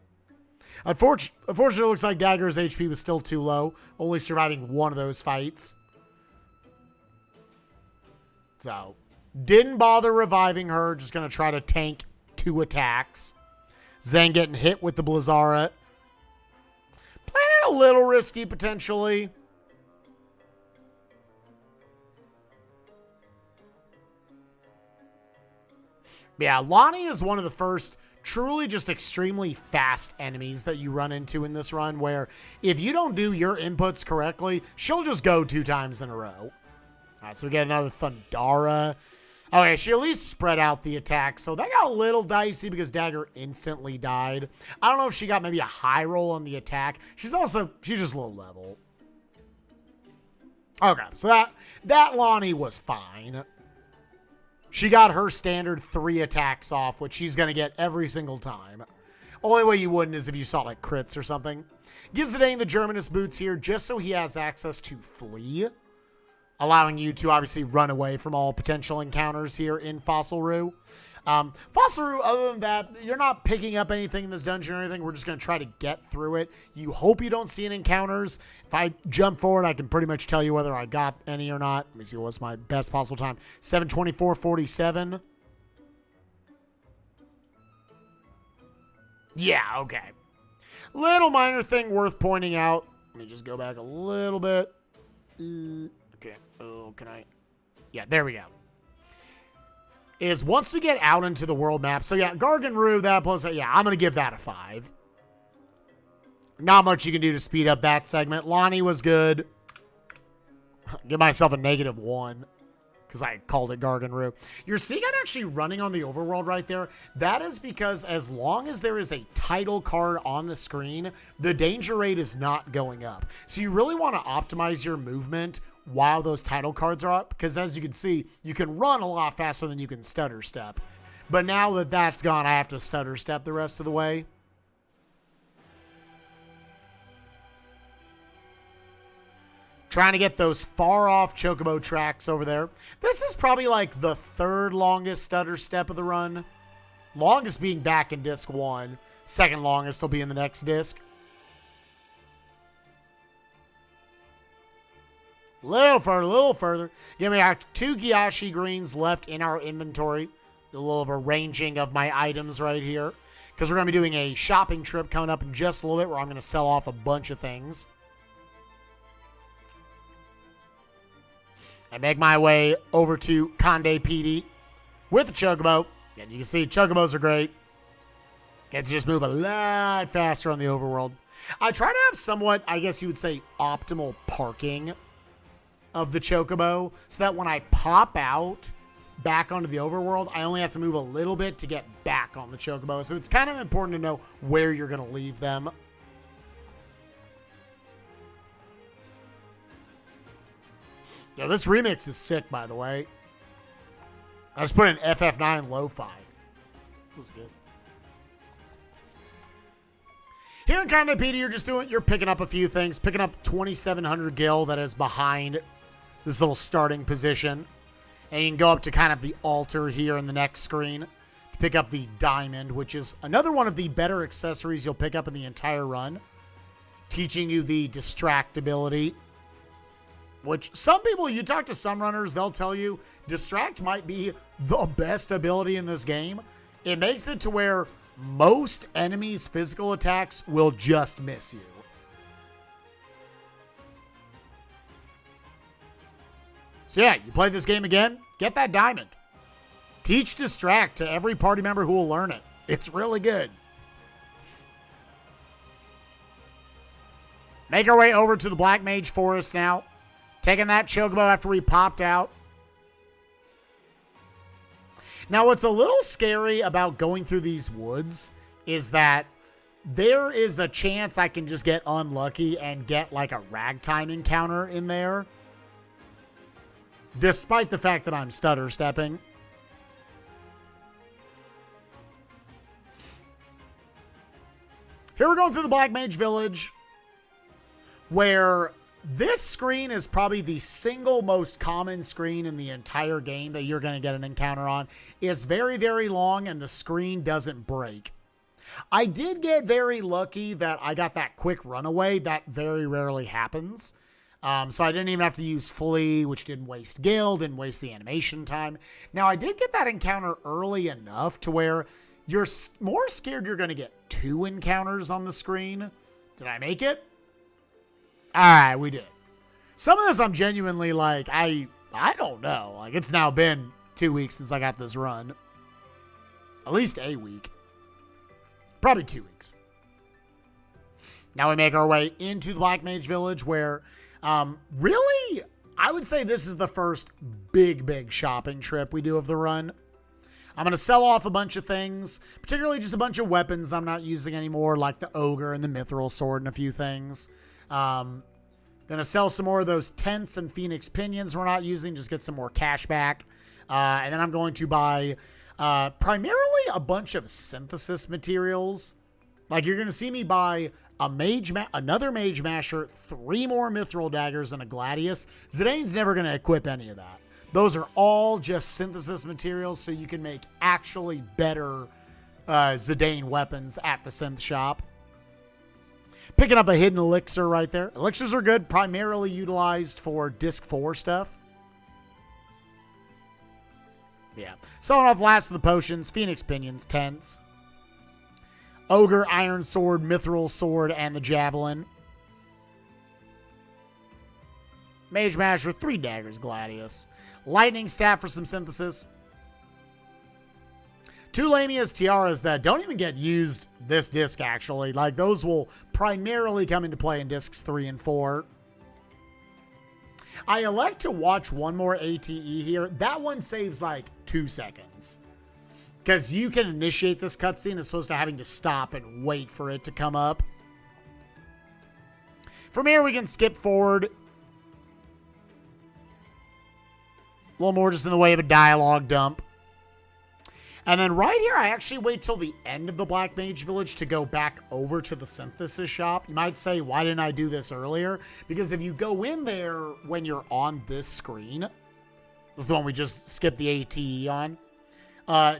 Unfortunately, it looks like Dagger's HP was still too low, only surviving one of those fights. So, didn't bother reviving her, just going to try to tank 2 attacks. Zang getting hit with the Blizzara. Playing it a little risky, potentially. Yeah, Lani is one of the first truly just extremely fast enemies that you run into in this run, where if you don't do your inputs correctly, she'll just go 2 times in a row. All right, so we get another Thundara. Okay, she at least spread out the attack, so that got a little dicey because Dagger instantly died. I don't know if she got maybe a high roll on the attack. She's just low level. Okay, so that Lani was fine. She got her standard 3 attacks off, which she's going to get every single time. Only way you wouldn't is if you saw like crits or something. Gives Zidane the Germanus boots here just so he has access to flee, allowing you to obviously run away from all potential encounters here in Fossil Roo. Fossil Roo, other than that, you're not picking up anything in this dungeon or anything. We're just going to try to get through it. You hope you don't see any encounters. If I jump forward, I can pretty much tell you whether I got any or not. Let me see what's my best possible time. 7:24:47. Yeah, okay. Little minor thing worth pointing out. Let me just go back a little bit. Okay. Oh, can I? Yeah, there we go. Is once we get out into the world map. So yeah, Gargan Roo, that plus, yeah, I'm going to give that a 5. Not much you can do to speed up that segment. Lani was good. Give myself a -1 because I called it Gargan Roo. You're seeing I'm actually running on the overworld right there. That is because as long as there is a title card on the screen, the danger rate is not going up. So you really want to optimize your movement while those title cards are up, because as you can see, you can run a lot faster than you can stutter step. But now that that's gone, I have to stutter step the rest of the way. Trying to get those far off Chocobo tracks over there. This is probably like the 3rd longest stutter step of the run. Longest being back in disc 1. 2nd longest will be in the next disc. Little further. Give me 2 Gyashi greens left in our inventory. A little of arranging of my items right here. Because we're going to be doing a shopping trip coming up in just a little bit where I'm going to sell off a bunch of things. I make my way over to Conde PD with the Chocobo. And you can see Chocobos are great. Get to just move a lot faster on the overworld. I try to have somewhat, I guess you would say, optimal parking of the Chocobo, so that when I pop out back onto the overworld, I only have to move a little bit to get back on the Chocobo. So it's kind of important to know where you're going to leave them. Yo, this remix is sick, by the way. I just put in FF9 lo-fi. It was good. Here in Conde PD, you're picking up a few things. Picking up 2,700 gil that is behind this little starting position. And you can go up to kind of the altar here in the next screen to pick up the diamond, which is another one of the better accessories you'll pick up in the entire run. Teaching you the distract ability. Which some people, you talk to some runners, they'll tell you distract might be the best ability in this game. It makes it to where most enemies' physical attacks will just miss you. So yeah, you play this game again, get that diamond. Teach distract to every party member who will learn it. It's really good. Make our way over to the Black Mage Forest now. Taking that Chocobo after we popped out. Now, what's a little scary about going through these woods is that there is a chance I can just get unlucky and get like a ragtime encounter in there. Despite the fact that I'm stutter stepping. Here we're going through the Black Mage Village, where this screen is probably the single most common screen in the entire game that you're going to get an encounter on. It's very, very long, and the screen doesn't break. I did get very lucky that I got that quick runaway. That very rarely happens. So I didn't even have to use Flee, which didn't waste gil, didn't waste the animation time. Now, I did get that encounter early enough to where you're more scared you're going to get 2 encounters on the screen. Did I make it? All right, we did. Some of this I'm genuinely like, I don't know. Like, it's now been 2 weeks since I got this run. At least a week. Probably 2 weeks. Now we make our way into the Black Mage Village where, really, I would say this is the first big shopping trip we do of the run. I'm going to sell off a bunch of things, particularly just a bunch of weapons I'm not using anymore, like the Ogre and the Mithril Sword and a few things. Gonna sell some more of those tents and Phoenix Pinions we're not using, just get some more cash back. And then I'm going to buy primarily a bunch of synthesis materials. Like, you're gonna see me buy another Mage Masher, 3 more Mithril Daggers, and a Gladius. Zidane's never gonna equip any of that. Those are all just synthesis materials, so you can make actually better Zidane weapons at the synth shop. Picking up a hidden elixir right there. Elixirs are good, primarily utilized for Disc 4 stuff. Yeah. Selling off the last of the potions, Phoenix Pinions, tents. Ogre, Iron Sword, Mithril Sword, and the Javelin. Mage Masher, 3 daggers, Gladius. Lightning Staff for some synthesis. 2 Lamia's Tiaras that don't even get used this disc, actually. Like, those will primarily come into play in discs 3 and 4. I elect to watch one more ATE here. That one saves like 2 seconds. Because you can initiate this cutscene as opposed to having to stop and wait for it to come up. From here, we can skip forward. A little more just in the way of a dialogue dump. And then right here, I actually wait till the end of the Black Mage Village to go back over to the synthesis shop. You might say, why didn't I do this earlier? Because if you go in there when you're on this screen, this is the one we just skipped the ATE on,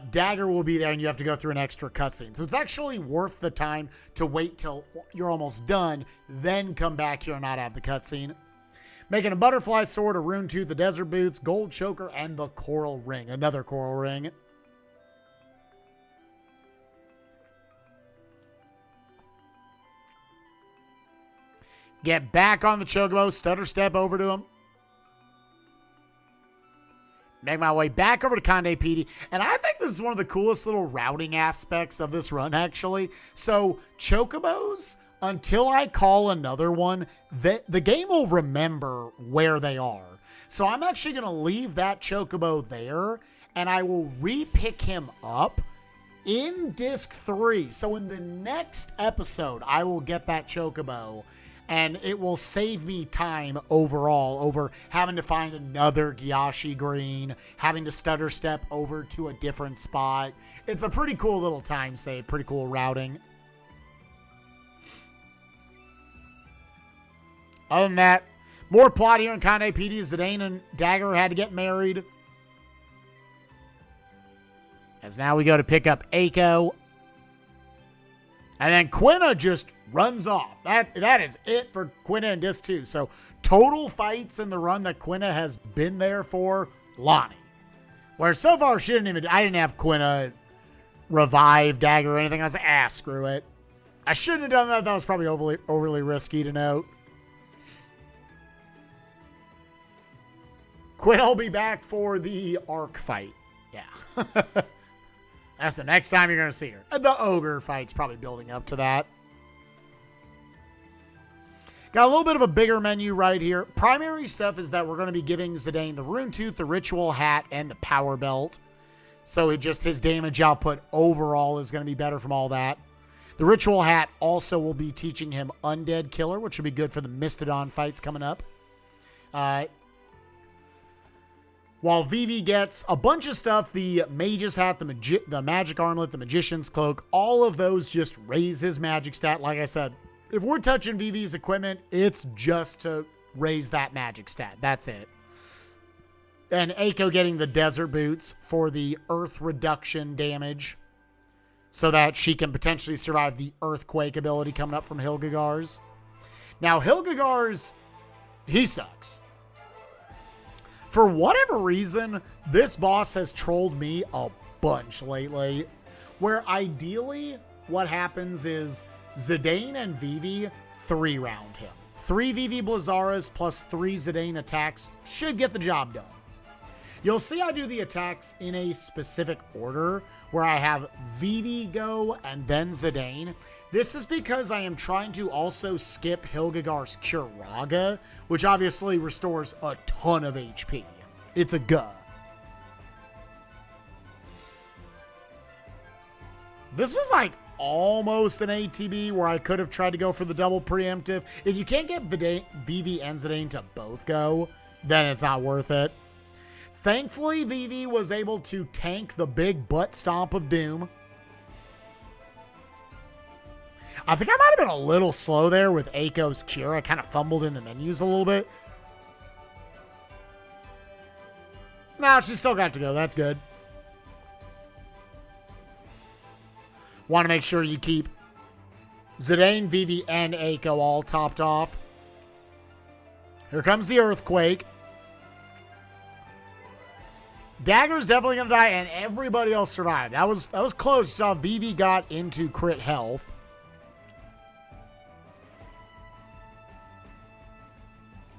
Dagger will be there and you have to go through an extra cutscene. So it's actually worth the time to wait till you're almost done, then come back here and not have the cutscene. Making a Butterfly Sword, a Rune Tooth, the Desert Boots, Gold Choker, and the Coral Ring. Another Coral Ring. Get back on the Chocobo, stutter step over to him. Make my way back over to Conde PD. And I think this is one of the coolest little routing aspects of this run, actually. So, Chocobos, until I call another one, the game will remember where they are. So I'm actually going to leave that Chocobo there, and I will re-pick him up in Disc 3. So in the next episode, I will get that Chocobo, and it will save me time overall over having to find another Gyashi green, having to stutter step over to a different spot. It's a pretty cool little time save, pretty cool routing. Other than that, more plot here in Kande PD. Zidane and Dagger had to get married. As now we go to pick up Eiko. And then Quina just runs off. That is it for Quina in Disc 2. So total fights in the run that Quina has been there for Lani. Where so far I didn't have Quina revive Dagger or anything. I was like, screw it. I shouldn't have done that. That was probably overly risky to note. Quina will be back for the Arc fight. Yeah. That's the next time you're going to see her. The Ogre fight's probably building up to that. Got a little bit of a bigger menu right here. Primary stuff is that we're going to be giving Zidane the Rune Tooth, the Ritual Hat, and the Power Belt. So his damage output overall is going to be better from all that. The Ritual Hat also will be teaching him Undead Killer, which will be good for the Mistodon fights coming up. While Vivi gets a bunch of stuff, the Mage's Hat, the Magic Armlet, the Magician's Cloak, all of those just raise his magic stat. Like I said, if we're touching Vivi's equipment, it's just to raise that magic stat. That's it. And Eiko getting the Desert Boots for the Earth Reduction damage so that she can potentially survive the Earthquake ability coming up from Hilgegar's. Now, Hilgegar's, he sucks. For whatever reason, this boss has trolled me a bunch lately, where ideally what happens is Zidane and Vivi 3-round him. 3 Vivi Blizzaras plus 3 Zidane attacks should get the job done. You'll see I do the attacks in a specific order, where I have Vivi go and then Zidane. This is because I am trying to also skip Hilgegar's Curaga, which obviously restores a ton of HP. It's a guh. This was like almost an ATB where I could have tried to go for the double preemptive. If you can't get Vivi and Zidane to both go, then it's not worth it. Thankfully, Vivi was able to tank the big butt stomp of Doom. I think I might have been a little slow there with Eiko's Cure. I kind of fumbled in the menus a little bit. No, she still got to go. That's good. Want to make sure you keep Zidane, Vivi, and Eiko all topped off. Here comes the Earthquake. Dagger's definitely going to die, and everybody else survived. That was close. Saw Vivi got into crit health.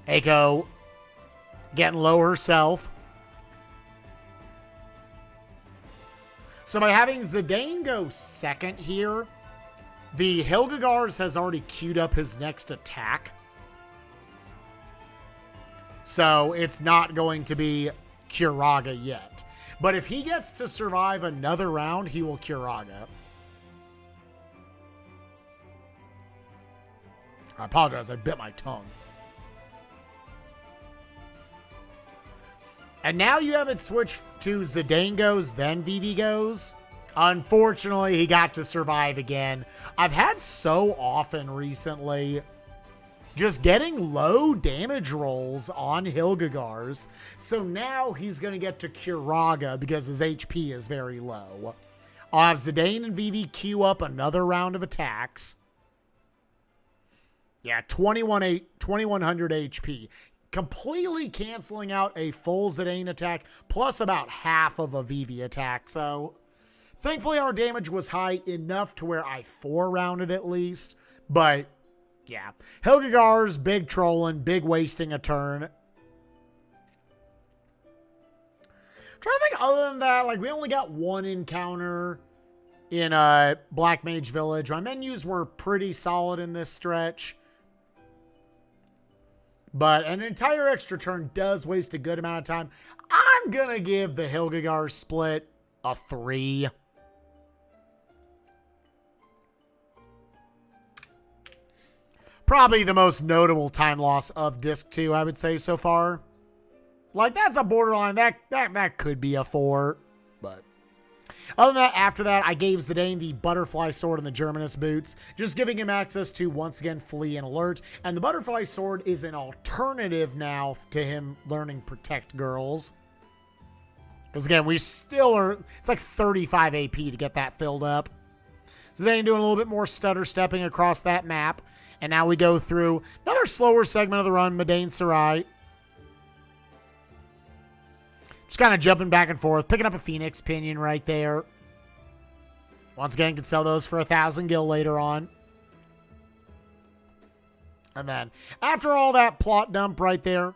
Eiko getting low herself. So by having Zidane go second here, the Hilgegar's has already queued up his next attack. So it's not going to be Curaga yet. But if he gets to survive another round, he will Curaga. I apologize, I bit my tongue. And now you have it switched to Zidane goes, then Vivi goes. Unfortunately, he got to survive again. I've had so often recently just getting low damage rolls on Hilgegar's. So now he's going to get to Curaga because his HP is very low. I'll have Zidane and Vivi queue up another round of attacks. Yeah, 2100 HP. Completely canceling out a full Zidane attack, plus about half of a Vivi attack. So, thankfully our damage was high enough to where I 4-rounded at least. But, yeah. Hilgegar's big trolling, big wasting a turn. I'm trying to think other than that, like we only got one encounter in Black Mage Village. My menus were pretty solid in this stretch. But an entire extra turn does waste a good amount of time. I'm going to give the Hilgegar split a 3. Probably the most notable time loss of Disc 2, I would say, so far. Like, that's a borderline. That could be a 4. But other than that, after that, I gave Zidane the Butterfly Sword and the Germanus Boots, just giving him access to, once again, Flee and Alert. And the Butterfly Sword is an alternative now to him learning Protect Girls. Because, again, we still are... It's like 35 AP to get that filled up. Zidane doing a little bit more stutter stepping across that map. And now we go through another slower segment of the run, Madain Sarai. Just kind of jumping back and forth, picking up a Phoenix Pinion right there. Once again, can sell those for 1,000 gil later on. And then, after all that plot dump right there,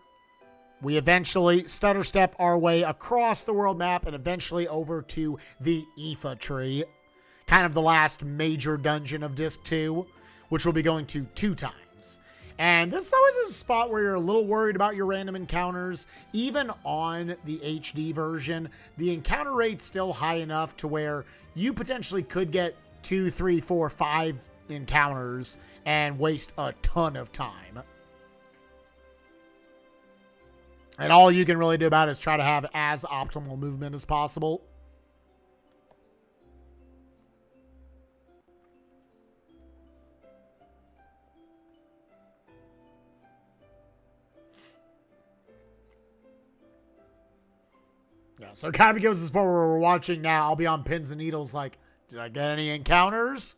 we eventually stutter step our way across the world map and eventually over to the Iifa Tree. Kind of the last major dungeon of Disc 2, which we'll be going to 2 times. And this always is a spot where you're a little worried about your random encounters. Even on the HD version, the encounter rate's still high enough to where you potentially could get 2, 3, 4, 5 encounters and waste a ton of time. And all you can really do about it is try to have as optimal movement as possible. Yeah, so it kind of becomes this part where we're watching now. I'll be on pins and needles like, did I get any encounters?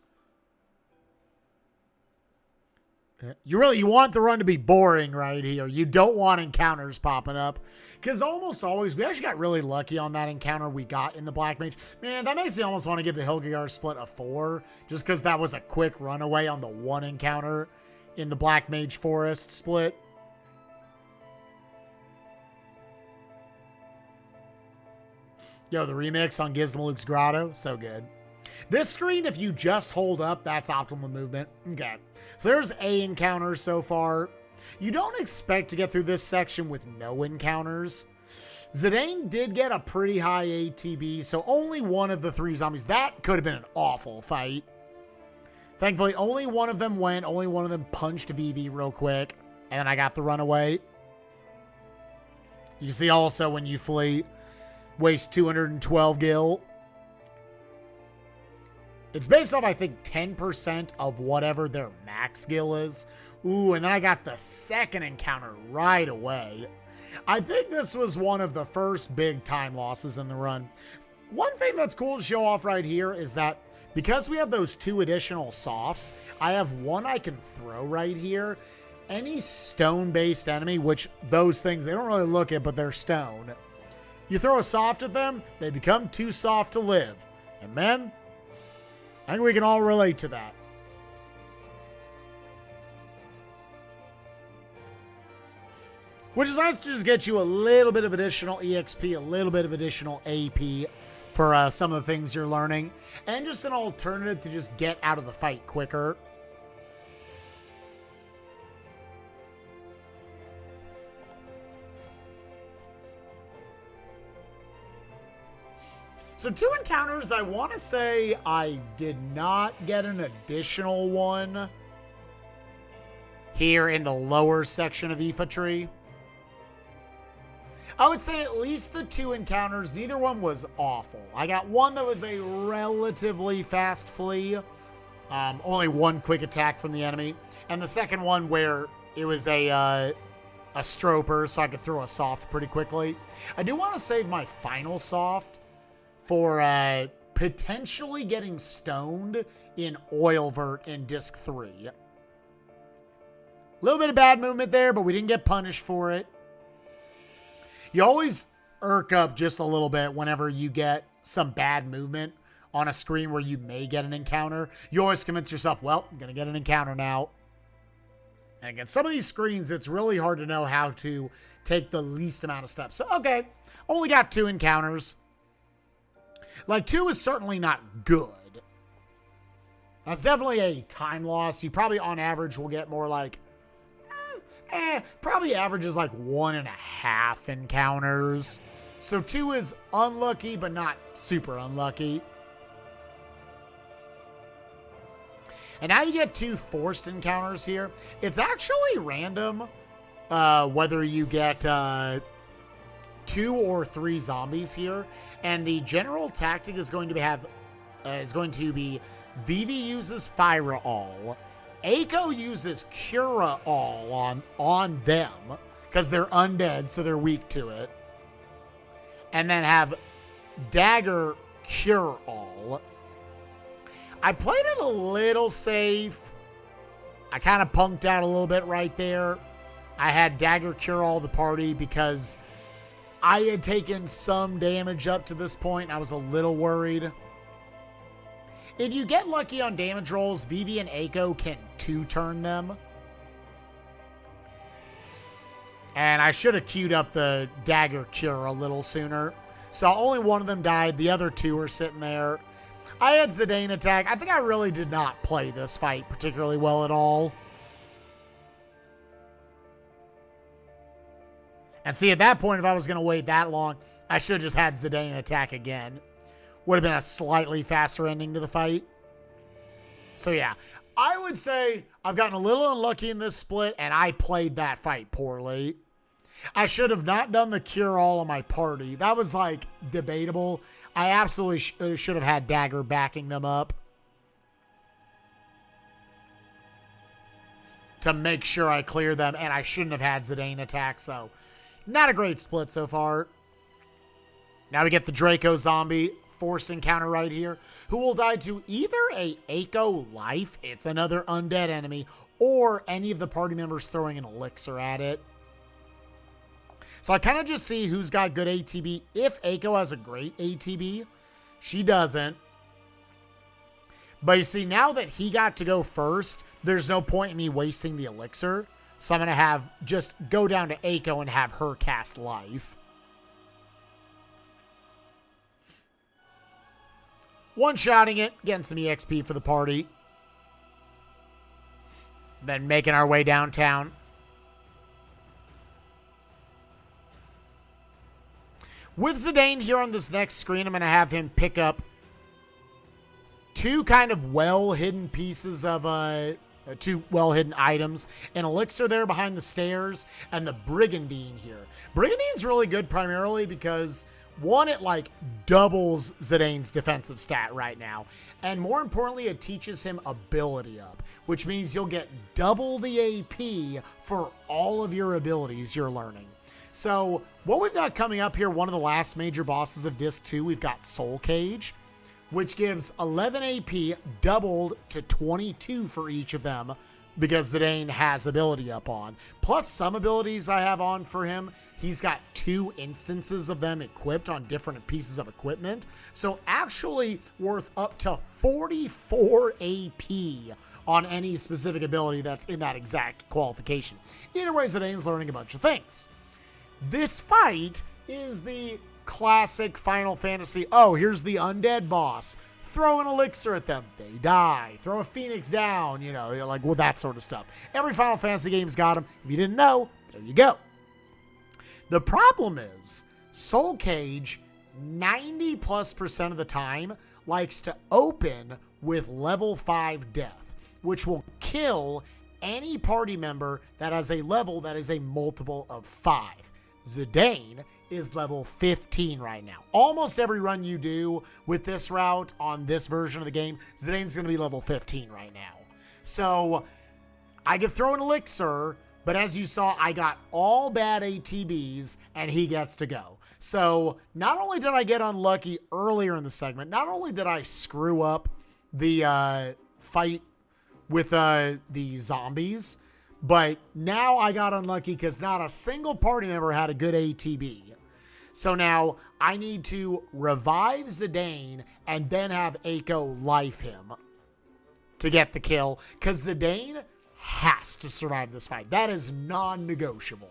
You want the run to be boring right here. You don't want encounters popping up. Because almost always, we actually got really lucky on that encounter we got in the Black Mage. Man, that makes me almost want to give the Hilgegar split a 4. Just because that was a quick runaway on the one encounter in the Black Mage Forest split. Yo, the remix on Gizmaluke's Grotto, so good. This screen, if you just hold up, that's optimal movement. Okay, so there's A encounters so far. You don't expect to get through this section with no encounters. Zidane did get a pretty high ATB, so only one of the 3 zombies. That could have been an awful fight. Thankfully, only one of them went. Only one of them punched Vivi real quick, and then I got the runaway. You see also when you flee, waste 212 gil. It's based off, I think, 10% of whatever their max gil is. Ooh, and then I got the second encounter right away. I think this was one of the first big time losses in the run. One thing that's cool to show off right here is that because we have those 2 additional softs, I have one I can throw right here. Any stone-based enemy, which those things, they don't really look at, but they're stone. You throw a soft at them, they become too soft to live. And man, I think we can all relate to that. Which is nice to just get you a little bit of additional EXP, a little bit of additional AP for some of the things you're learning. And just an alternative to just get out of the fight quicker. So 2 encounters, I want to say I did not get an additional one here in the lower section of Iifa Tree. I would say at least the 2 encounters, neither one was awful. I got one that was a relatively fast flee, only 1 quick attack from the enemy, and the second one where it was a stroper, so I could throw a soft pretty quickly. I do want to save my final soft for potentially getting stoned in Oilvert in Disc 3. A little bit of bad movement there, but we didn't get punished for it. You always irk up just a little bit whenever you get some bad movement on a screen where you may get an encounter. You always convince yourself, well, I'm going to get an encounter now. And again, some of these screens, it's really hard to know how to take the least amount of steps. So, okay, only got 2 encounters. Like, 2 is certainly not good. That's definitely a time loss. You probably, on average, will get more like, probably averages like 1.5 encounters. So 2 is unlucky, but not super unlucky. And now you get 2 forced encounters here. It's actually random whether you get 2 or 3 zombies here. And the general tactic is going to be Vivi uses Fire All. Eiko uses Cura All on them because they're undead, so they're weak to it. And then have Dagger Cure All. I played it a little safe. I kind of punked out a little bit right there. I had Dagger Cure All the party because I had taken some damage up to this point. And I was a little worried. If you get lucky on damage rolls, Vivi and Eiko can 2-turn them. And I should have queued up the Dagger Cure a little sooner. So only one of them died. The other 2 are sitting there. I had Zidane attack. I think I really did not play this fight particularly well at all. And see, at that point, if I was going to wait that long, I should have just had Zidane attack again. Would have been a slightly faster ending to the fight. So yeah, I would say I've gotten a little unlucky in this split, and I played that fight poorly. I should have not done the Cure All on my party. That was, like, debatable. I absolutely should have had Dagger backing them up to make sure I clear them, and I shouldn't have had Zidane attack, so not a great split so far. Now we get the Draco zombie forced encounter right here, who will die to either a Eiko life, it's another undead enemy, or any of the party members throwing an elixir at it. So I kind of just see who's got good ATB. If Eiko has a great ATB, she doesn't. But you see, now that he got to go first, there's no point in me wasting the elixir. So I'm going to just go down to Eiko and have her cast life. One-shotting it, getting some EXP for the party. Then making our way downtown. With Zidane here on this next screen, I'm going to have him pick up 2 kind of well-hidden pieces of 2 well-hidden items. An elixir there behind the stairs, and the Brigandine here. Brigandine's really good primarily because, one, it like doubles Zidane's defensive stat right now. And more importantly, it teaches him ability up, which means you'll get double the AP for all of your abilities you're learning. So what we've got coming up here, one of the last major bosses of Disc 2, we've got Soul Cage, which gives 11 AP doubled to 22 for each of them because Zidane has ability up on. Plus some abilities I have on for him. He's got 2 instances of them equipped on different pieces of equipment. So actually worth up to 44 AP on any specific ability that's in that exact qualification. Either way, Zidane's learning a bunch of things. This fight is the classic Final Fantasy, oh, here's the undead boss. Throw an elixir at them, they die. Throw a phoenix down, you know, like, well, that sort of stuff. Every Final Fantasy game's got them. If you didn't know, there you go. The problem is, Soul Cage, 90+% of the time, likes to open with level 5 death, which will kill any party member that has a level that is a multiple of 5. Zidane is level 15 right now. Almost every run you do with this route on this version of the game, Zidane's going to be level 15 right now. So I could throw an elixir, but as you saw, I got all bad ATBs and he gets to go. So not only did I get unlucky earlier in the segment, not only did I screw up the fight with the zombies, but now I got unlucky because not a single party member had a good ATB. So now I need to revive Zidane and then have Eiko life him to get the kill, because Zidane has to survive this fight. That is non-negotiable.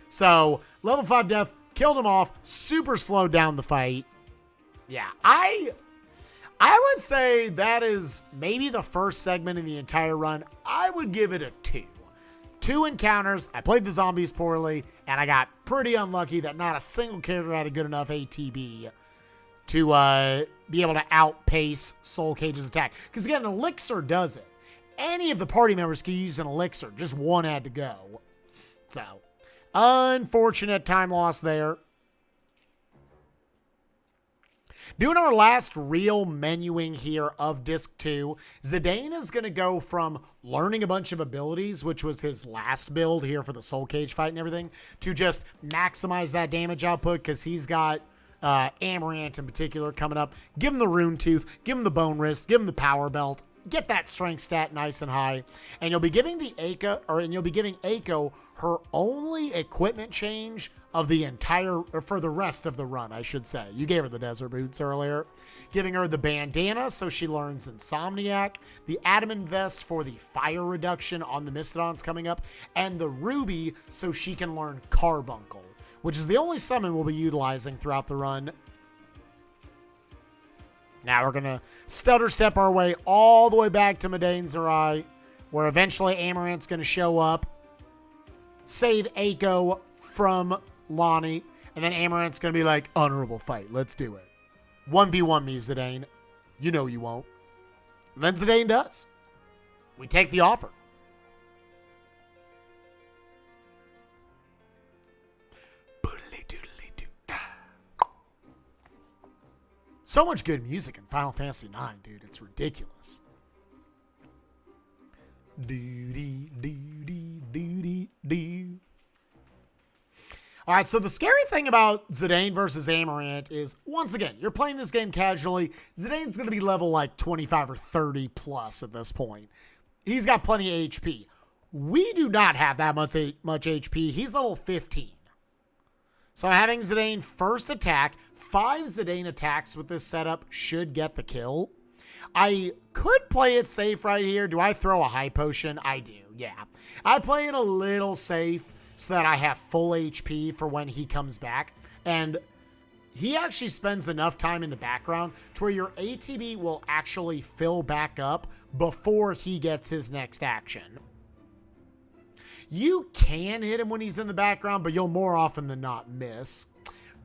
So level 5 death, killed him off, super slowed down the fight. Yeah, I would say that is maybe the first segment in the entire run. I would give it a 2. 2 encounters. I played the zombies poorly, and I got pretty unlucky that not a single character had a good enough ATB to be able to outpace Soul Cage's attack. Because again, an elixir does it. Any of the party members can use an elixir. Just one had to go. So, unfortunate time loss there. Doing our last real menuing here of Disc 2, Zidane is going to go from learning a bunch of abilities, which was his last build here for the Soul Cage fight and everything, to just maximize that damage output because he's got Amaranth in particular coming up. Give him the Rune Tooth, give him the Bone Wrist, give him the Power Belt, get that strength stat nice and high, and you'll be giving Aiko her only equipment change of the entire, or for the rest of the run, I should say. You gave her the Desert Boots earlier. Giving her the bandana so she learns Insomniac, the Adamant Vest for the fire reduction on the Mistodons coming up, and the Ruby so she can learn Carbuncle, which is the only summon we'll be utilizing throughout the run. Now we're going to stutter step our way all the way back to Madain Zerai, where eventually Amaranth's going to show up, save Aiko from Lani, and then Amaranth's going to be like, honorable fight, let's do it. 1v1 me, Zidane. You know you won't. And then Zidane does. We take the offer. So much good music in Final Fantasy IX, dude. It's ridiculous. All right, so the scary thing about Zidane versus Amaranth is, once again, you're playing this game casually. Zidane's going to be level like 25 or 30 plus at this point. He's got plenty of HP. We do not have that much HP. He's level 15. So having Zidane first attack, 5 Zidane attacks with this setup should get the kill. I could play it safe right here. Do I throw a high potion? I do, yeah. I play it a little safe so that I have full HP for when he comes back. And he actually spends enough time in the background to where your ATB will actually fill back up before he gets his next action. You can hit him when he's in the background, but you'll more often than not miss.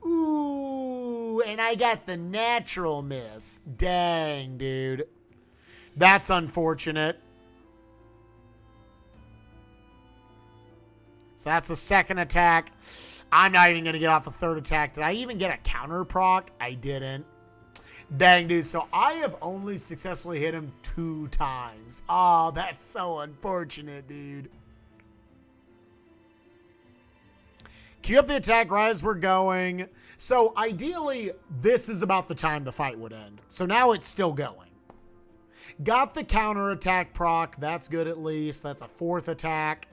Ooh, and I got the natural miss. Dang, dude. That's unfortunate. So that's the second attack. I'm not even going to get off the third attack. Did I even get a counter proc? I didn't. Dang, dude. So I have only successfully hit him 2 times. Oh, that's so unfortunate, dude. Cue up the attack right as we're going. So ideally, this is about the time the fight would end. So now it's still going. Got the counter attack proc. That's good at least. That's a 4th attack.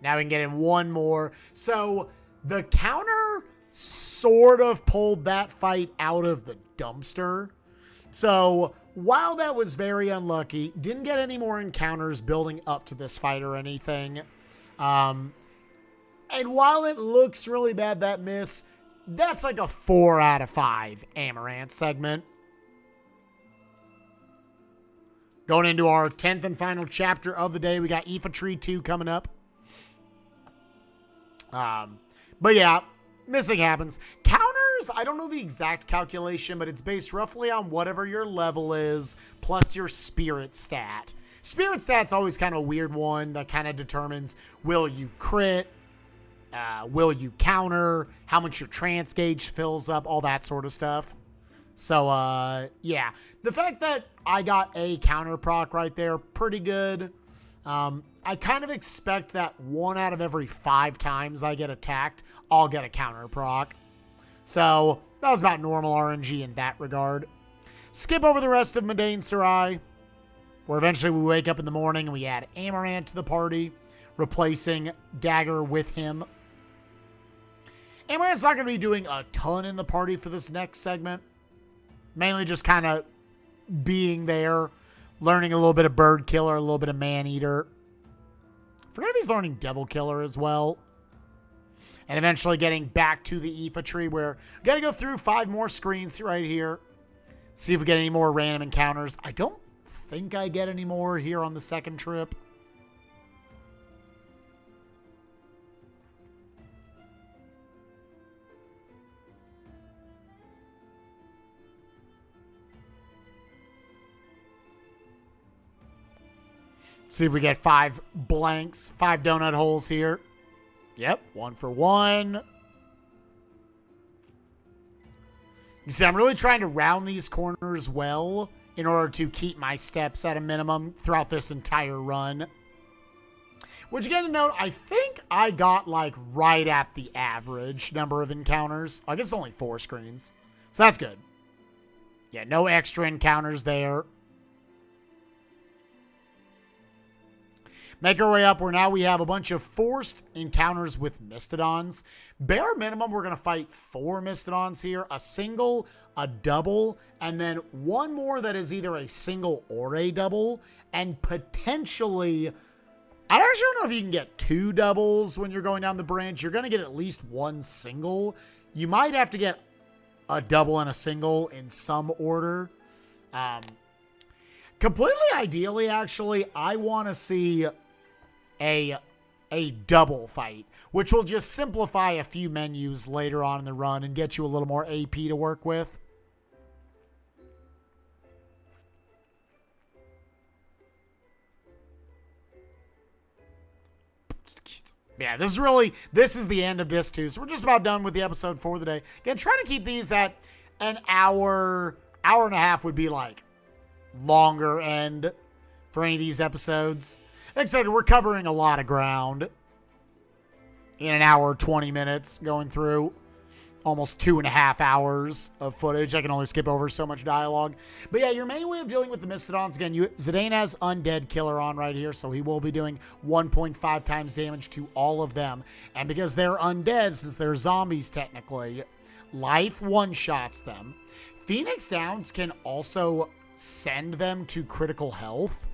Now we can get in 1 more. So the counter sort of pulled that fight out of the dumpster. So while that was very unlucky, didn't get any more encounters building up to this fight or anything. And while it looks really bad, that miss, that's like a 4 out of 5 Amaranth segment. Going into our 10th and final chapter of the day, we got Iifa Tree 2 coming up. But yeah, missing happens. Counters, I don't know the exact calculation, but it's based roughly on whatever your level is, plus your spirit stat. Spirit stat's always kind of a weird one that kind of determines, will you crit? Will you counter? How much your trance gauge fills up? All that sort of stuff. So, yeah. The fact that I got a counter proc right there, pretty good. I kind of expect that 1 out of every 5 times I get attacked, I'll get a counter proc. So, that was about normal RNG in that regard. Skip over the rest of Madain Zerai, where eventually we wake up in the morning and we add Amaranth to the party, replacing Dagger with him. Amaranth's not going to be doing a ton in the party for this next segment. Mainly just kind of being there, learning a little bit of Bird Killer, a little bit of Man Eater. Forget if he's learning Devil Killer as well. And eventually getting back to the Iifa Tree, where we got to go through 5 more screens right here. See if we get any more random encounters. I don't think I get any more here on the second trip. See if we get 5 blanks, 5 donut holes here. Yep, 1 for 1. You see, I'm really trying to round these corners well in order to keep my steps at a minimum throughout this entire run. Which, again, to note, I think I got, like, right at the average number of encounters. I guess only 4 screens. So that's good. Yeah, no extra encounters there. Make our way up where now we have a bunch of forced encounters with Mastodons. Bare minimum, we're going to fight 4 Mastodons here. A single, a double, and then 1 more that is either a single or a double. And potentially, I actually don't know if you can get 2 doubles when you're going down the branch. You're going to get at least 1 single. You might have to get a double and a single in some order. Completely ideally, actually, I want to see a double fight, which will just simplify a few menus later on in the run and get you a little more AP to work with. Yeah, this is the end of Disc 2, so we're just about done with the episode for the day. Again, trying to keep these at an hour and a half would be like longer end for any of these episodes. Except we're covering a lot of ground in an hour, 20 minutes going through almost 2.5 hours of footage. I can only skip over so much dialogue. But yeah, your main way of dealing with the Mastodons, again, Zidane has Undead Killer on right here, so he will be doing 1.5 times damage to all of them. And because they're undead, since they're zombies technically, life one-shots them. Phoenix Downs can also send them to critical health,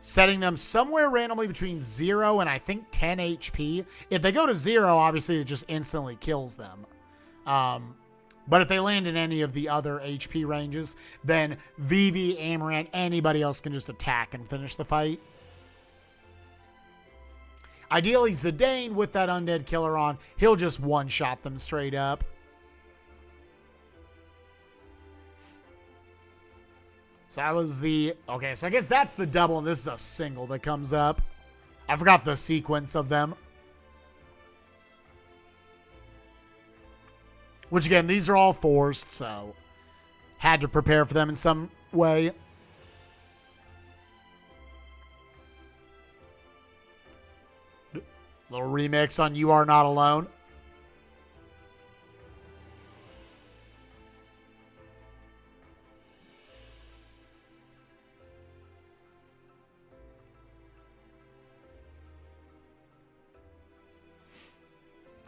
setting them somewhere randomly between 0 and I think 10 HP. If they go to 0, obviously it just instantly kills them. But if they land in any of the other HP ranges, then Vivi, Amaranth, anybody else can just attack and finish the fight. Ideally, Zidane with that Undead Killer on, he'll just one-shot them straight up. So that was okay, so I guess that's the double, and this is a single that comes up. I forgot the sequence of them. Which, again, these are all forced, so had to prepare for them in some way. Little remix on You Are Not Alone.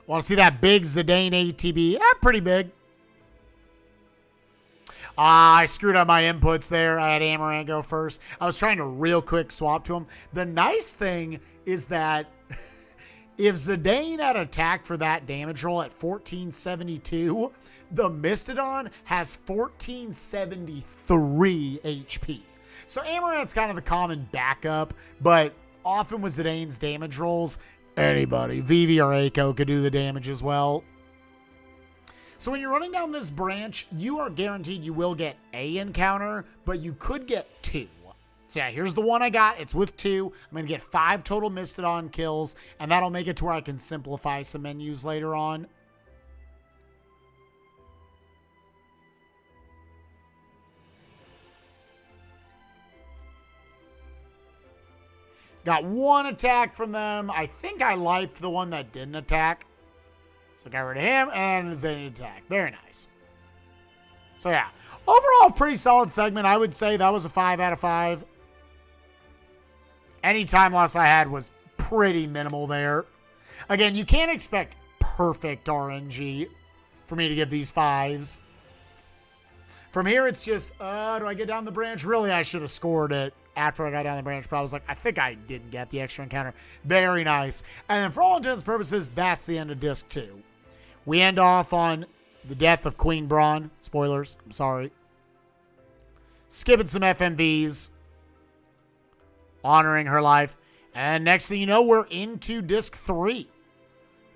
Want to see that big Zidane ATB? Yeah, pretty big. I screwed up my inputs there. I had Amaranth go first. I was trying to real quick swap to him. The nice thing is that if Zidane had attacked for that damage roll at 1472, the Mastodon has 1473 HP. So Amaranth's kind of the common backup, but often with Zidane's damage rolls, anybody, Vivi or Eiko, could do the damage as well. So when you're running down this branch, you are guaranteed you will get a encounter, but you could get 2. So yeah, here's the one I got. It's with 2. I'm going to get 5 total Mastodon kills, and that'll make it to where I can simplify some menus later on. Got 1 attack from them. I think I lifed the one that didn't attack. So got rid of him and Zidane attack. Very nice. So yeah, overall pretty solid segment. I would say that was a 5 out of 5. Any time loss I had was pretty minimal there. Again, you can't expect perfect RNG for me to give these 5s. From here, it's just, do I get down the branch? Really, I should have scored it after I got down the branch, but I was like, I think I didn't get the extra encounter. Very nice. And then for all intents and purposes, that's the end of Disc 2. We end off on the death of Queen Braun. Spoilers, I'm sorry. Skipping some FMVs. Honoring her life. And next thing you know, we're into Disc 3.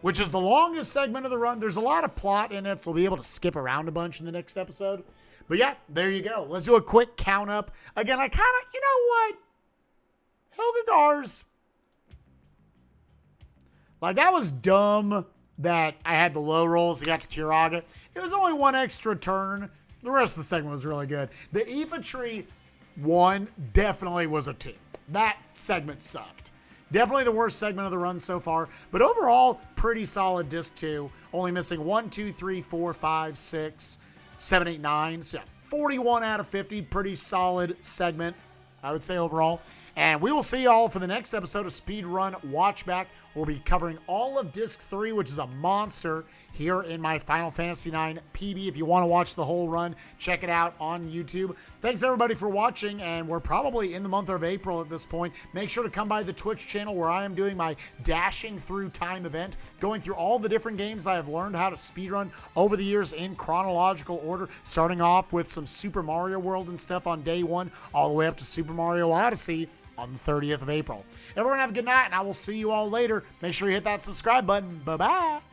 which is the longest segment of the run. There's a lot of plot in it, so we'll be able to skip around a bunch in the next episode. But yeah, there you go. Let's do a quick count up. Again, I kind of, you know what? Helgagars. Like, that was dumb that I had the low rolls. I got to Kiraga. It was only one extra turn. The rest of the segment was really good. The Iifa Tree 1 definitely was a 2. That segment sucked. Definitely the worst segment of the run so far. But overall, pretty solid disc 2. Only missing 1, 2, 3, 4, 5, 6, 7, 8, 9. So yeah, 41 out of 50. Pretty solid segment, I would say, overall. And we will see y'all for the next episode of Speedrun Watchback. We'll be covering all of Disc 3, which is a monster, here in my Final Fantasy IX PB. If you want to watch the whole run, check it out on YouTube. Thanks, everybody, for watching, and we're probably in the month of April at this point. Make sure to come by the Twitch channel where I am doing my Dashing Through Time event, going through all the different games I have learned how to speedrun over the years in chronological order, starting off with some Super Mario World and stuff on day 1, all the way up to Super Mario Odyssey on the 30th of April. Everyone have a good night, and I will see you all later. Make sure you hit that subscribe button. Bye-bye.